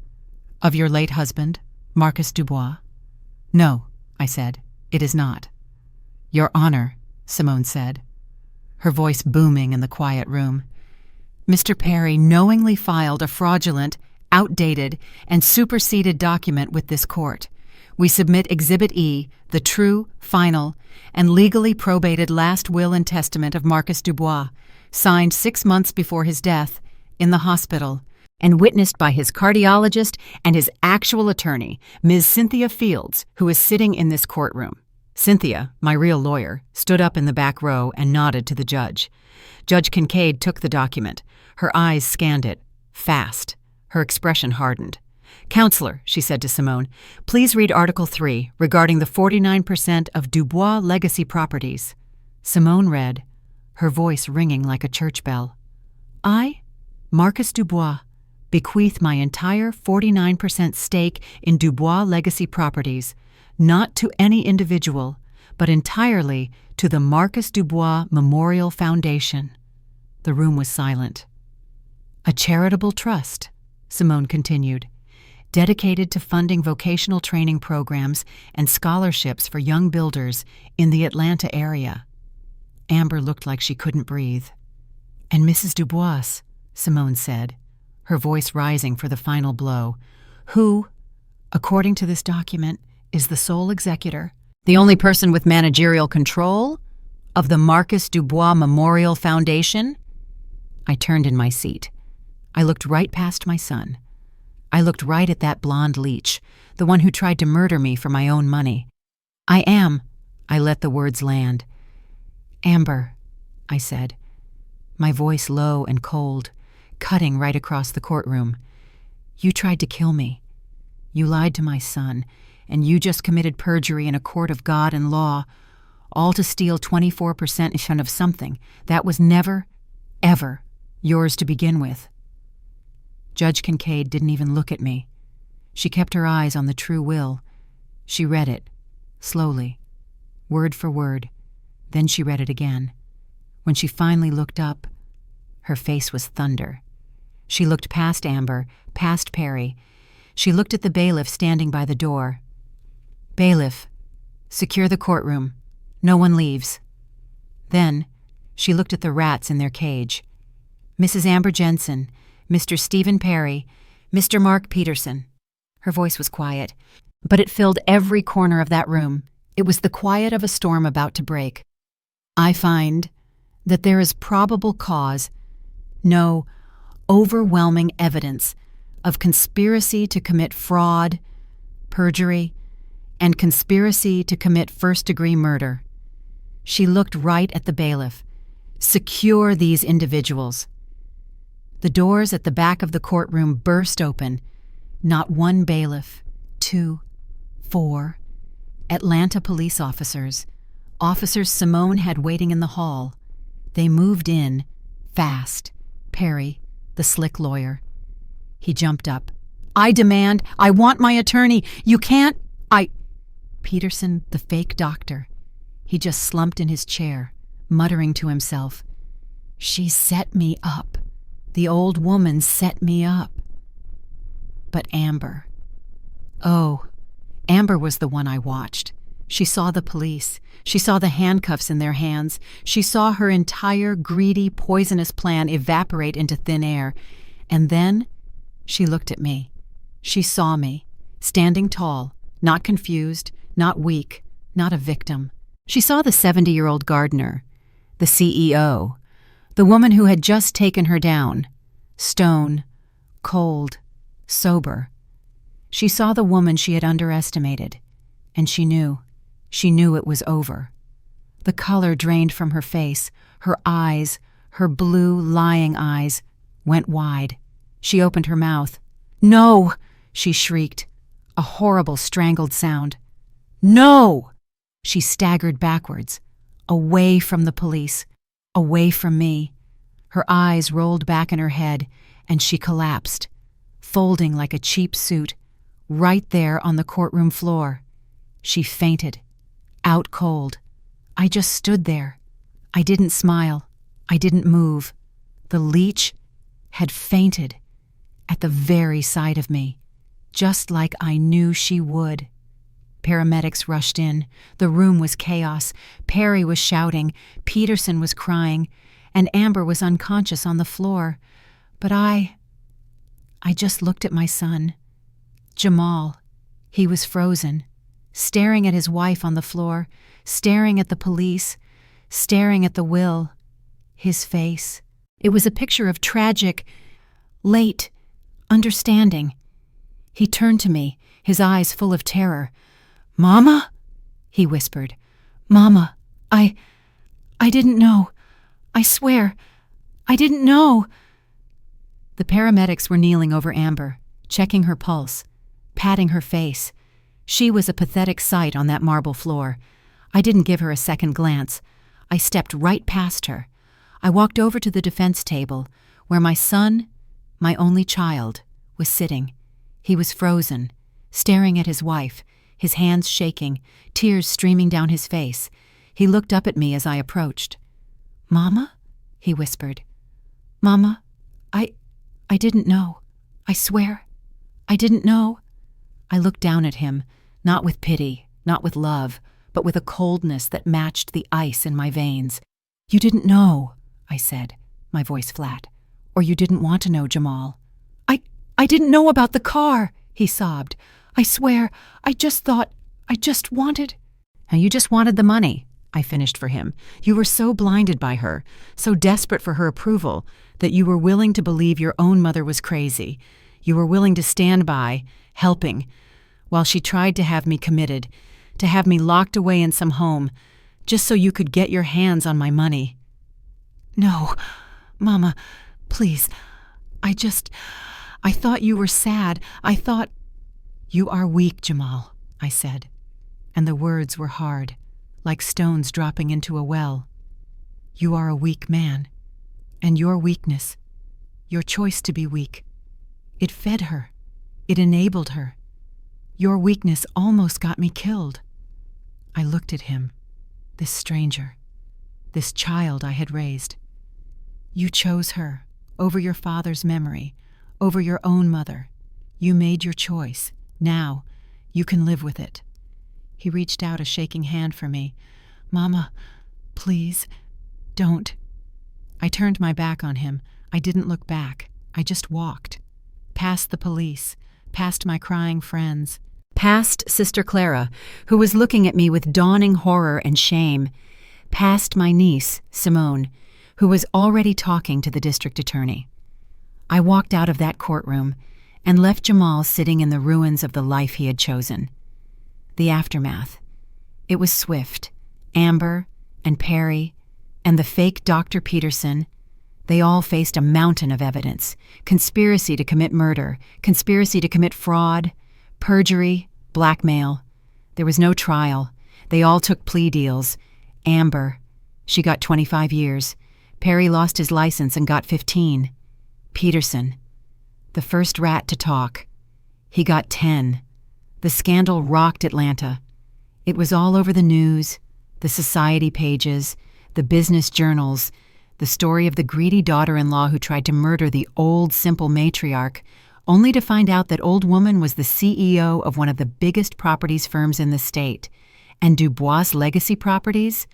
of your late husband, Marcus Dubois?" "No," I said, "it is not." "Your Honor," Simone said, her voice booming in the quiet room, "Mr. Perry knowingly filed a fraudulent, outdated, and superseded document with this court. We submit Exhibit E, the true, final, and legally probated last will and testament of Marcus Dubois, signed 6 months before his death, in the hospital, and witnessed by his cardiologist and his actual attorney, Ms. Cynthia Fields, who is sitting in this courtroom." Cynthia, my real lawyer, stood up in the back row and nodded to the judge. Judge Kincaid took the document. Her eyes scanned it, fast. Her expression hardened. "Counselor," she said to Simone, "please read Article 3 regarding the 49% of Dubois Legacy Properties." Simone read, her voice ringing like a church bell. I, Marcus Dubois, bequeath my entire 49% stake in Dubois Legacy Properties, not to any individual, but entirely to the Marcus Dubois Memorial Foundation. The room was silent. A charitable trust, Simone continued, dedicated to funding vocational training programs and scholarships for young builders in the Atlanta area. Amber looked like she couldn't breathe. And Mrs. Dubois, Simone said, her voice rising for the final blow, who, according to this document, is the sole executor, the only person with managerial control of the Marcus Dubois Memorial Foundation? I turned in my seat. I looked right past my son. I looked right at that blonde leech, the one who tried to murder me for my own money. I let the words land. Amber, I said, my voice low and cold, cutting right across the courtroom. You tried to kill me. You lied to my son, and you just committed perjury in a court of God and law, all to steal 24% in front of something that was never, ever yours to begin with. Judge Kincaid didn't even look at me. She kept her eyes on the true will. She read it, slowly, word for word. Then she read it again. When she finally looked up, her face was thunder. She looked past Amber, past Perry. She looked at the bailiff standing by the door. Bailiff, secure the courtroom. No one leaves. Then she looked at the rats in their cage. Mrs. Amber Jensen, Mr. Stephen Perry, Mr. Mark Peterson. Her voice was quiet, but it filled every corner of that room. It was the quiet of a storm about to break. I find that there is probable cause, no, overwhelming evidence of conspiracy to commit fraud, perjury, and conspiracy to commit first-degree murder. She looked right at the bailiff. Secure these individuals. The doors at the back of the courtroom burst open. Not one bailiff, 2, 4, Atlanta police officers, officers Simone had waiting in the hall. They moved in, fast. Perry, the slick lawyer. He jumped up. I want my attorney. You can't, Peterson, the fake doctor. He just slumped in his chair, muttering to himself. She set me up. The old woman set me up. But Amber. Oh, Amber was the one I watched. She saw the police. She saw the handcuffs in their hands. She saw her entire greedy, poisonous plan evaporate into thin air. And then she looked at me. She saw me, standing tall, not confused, not weak, not a victim. She saw the 70-year-old gardener, the CEO, the woman who had just taken her down, stone, cold, sober. She saw the woman she had underestimated, and she knew it was over. The color drained from her face, her eyes, her blue, lying eyes, went wide. She opened her mouth. No! She shrieked, a horrible strangled sound. No! She staggered backwards, away from the police, away from me. Her eyes rolled back in her head, and she collapsed, folding like a cheap suit, right there on the courtroom floor. She fainted, out cold. I just stood there. I didn't smile. I didn't move. The leech had fainted at the very sight of me, just like I knew she would. Paramedics rushed in. The room was chaos. Perry was shouting. Peterson was crying. And Amber was unconscious on the floor. But I just looked at my son. Jamal. He was frozen, staring at his wife on the floor, staring at the police, staring at the will. His face. It was a picture of tragic, late understanding. He turned to me, his eyes full of terror. "Mama?" he whispered. "Mama, I didn't know. I swear, I didn't know." The paramedics were kneeling over Amber, checking her pulse, patting her face. She was a pathetic sight on that marble floor. I didn't give her a second glance. I stepped right past her. I walked over to the defense table, where my son, my only child, was sitting. He was frozen, staring at his wife, his hands shaking, tears streaming down his face. He looked up at me as I approached. "Mama?" he whispered. "Mama, I didn't know. I swear, I didn't know." I looked down at him, not with pity, not with love, but with a coldness that matched the ice in my veins. "You didn't know," I said, my voice flat. "Or you didn't want to know, Jamal." I didn't know about the car," he sobbed. "I swear, I just wanted—" "Now you just wanted the money," I finished for him. "You were so blinded by her, so desperate for her approval, that you were willing to believe your own mother was crazy. You were willing to stand by, helping, while she tried to have me committed, to have me locked away in some home, just so you could get your hands on my money." "No, Mama, please. I thought you were sad. I thought—" "You are weak, Jamal," I said, and the words were hard, like stones dropping into a well. "You are a weak man, and your weakness, your choice to be weak, it fed her. It enabled her. Your weakness almost got me killed." I looked at him, this stranger, this child I had raised. "You chose her over your father's memory, over your own mother. You made your choice. Now, you can live with it." He reached out a shaking hand for me. "Mama, please, don't." I turned my back on him. I didn't look back. I just walked. Past the police, past my crying friends, past Sister Clara, who was looking at me with dawning horror and shame, past my niece, Simone, who was already talking to the district attorney. I walked out of that courtroom and left Jamal sitting in the ruins of the life he had chosen. The aftermath. It was swift. Amber and Perry and the fake Dr. Peterson, they all faced a mountain of evidence: conspiracy to commit murder, conspiracy to commit fraud, perjury, blackmail. There was no trial. They all took plea deals. Amber, she got 25 years. Perry lost his license and got 15. Peterson, the first rat to talk, he got 10. The scandal rocked Atlanta. It was all over the news, the society pages, the business journals, the story of the greedy daughter-in-law who tried to murder the old, simple matriarch, only to find out that old woman was the CEO of one of the biggest properties firms in the state. And Dubois Legacy Properties?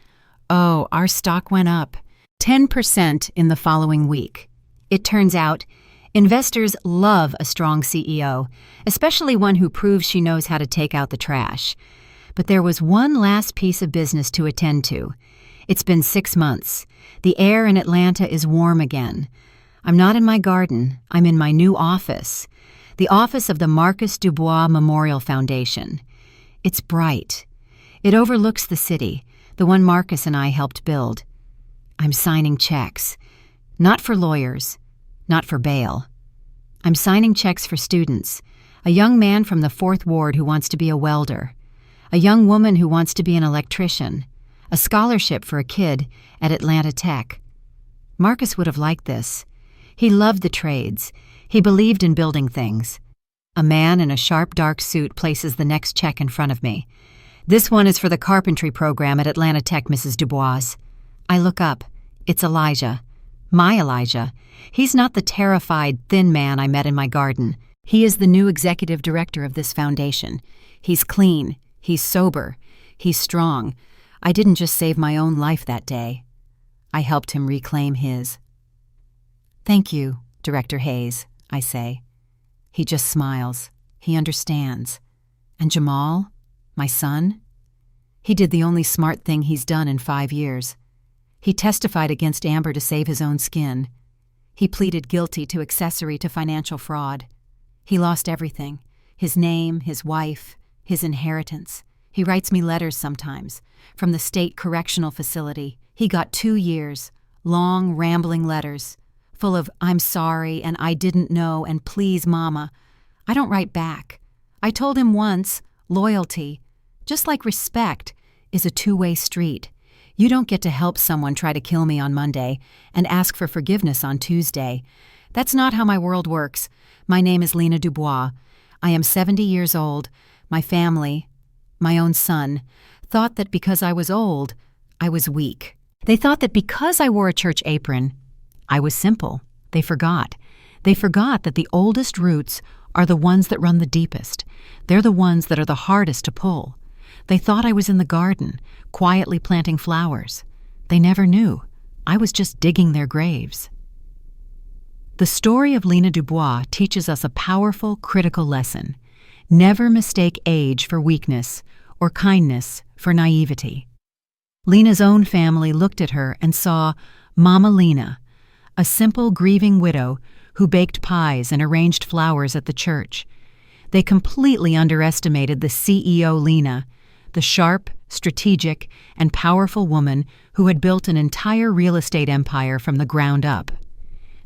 Oh, our stock went up 10% in the following week. It turns out, investors love a strong CEO, especially one who proves she knows how to take out the trash. But there was one last piece of business to attend to. It's been 6 months. The air in Atlanta is warm again. I'm not in my garden. I'm in my new office, the office of the Marcus Dubois Memorial Foundation. It's bright. It overlooks the city, the one Marcus and I helped build. I'm signing checks. Not for lawyers, not for bail. I'm signing checks for students, a young man from the 4th Ward who wants to be a welder, a young woman who wants to be an electrician, a scholarship for a kid at Atlanta Tech. Marcus would have liked this. He loved the trades. He believed in building things. A man in a sharp, dark suit places the next check in front of me. "This one is for the carpentry program at Atlanta Tech, Mrs. Dubois." I look up. It's Elijah. My Elijah. He's not the terrified, thin man I met in my garden. He is the new executive director of this foundation. He's clean. He's sober. He's strong. I didn't just save my own life that day. I helped him reclaim his. "Thank you, Director Hayes," I say. He just smiles. He understands. And Jamal, my son? He did the only smart thing he's done in 5 years. He testified against Amber to save his own skin. He pleaded guilty to accessory to financial fraud. He lost everything: his name, his wife, his inheritance. He writes me letters sometimes. From the state correctional facility, he got 2 years, long, rambling letters, full of "I'm sorry" and "I didn't know" and "please, Mama." I don't write back. I told him once, loyalty, just like respect, is a two-way street. You don't get to help someone try to kill me on Monday and ask for forgiveness on Tuesday. That's not how my world works. My name is Lena Dubois. I am 70 years old. My family, my own son, thought that because I was old, I was weak. They thought that because I wore a church apron, I was simple. They forgot. They forgot that the oldest roots are the ones that run the deepest. They're the ones that are the hardest to pull. They thought I was in the garden, quietly planting flowers. They never knew. I was just digging their graves. The story of Lena Dubois teaches us a powerful, critical lesson. Never mistake age for weakness or kindness for naivety. Lena's own family looked at her and saw Mama Lena, a simple, grieving widow who baked pies and arranged flowers at the church. They completely underestimated the CEO Lena, the sharp, strategic, and powerful woman who had built an entire real estate empire from the ground up.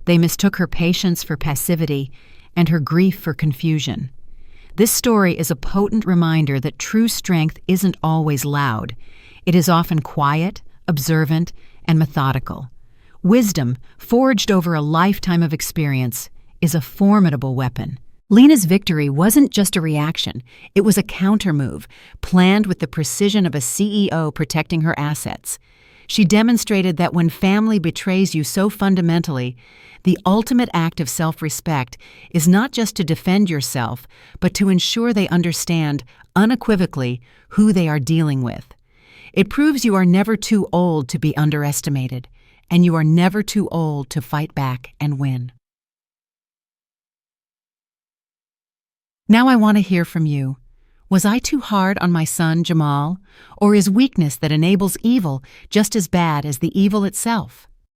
They mistook her patience for passivity and her grief for confusion. This story is a potent reminder that true strength isn't always loud. It is often quiet, observant, and methodical. Wisdom, forged over a lifetime of experience, is a formidable weapon. Lena's victory wasn't just a reaction, it was a countermove, planned with the precision of a CEO protecting her assets. She demonstrated that when family betrays you so fundamentally, the ultimate act of self-respect is not just to defend yourself, but to ensure they understand unequivocally who they are dealing with. It proves you are never too old to be underestimated, and you are never too old to fight back and win. Now I want to hear from you. Was I too hard on my son, Jamal? Or is weakness that enables evil just as bad as the evil itself?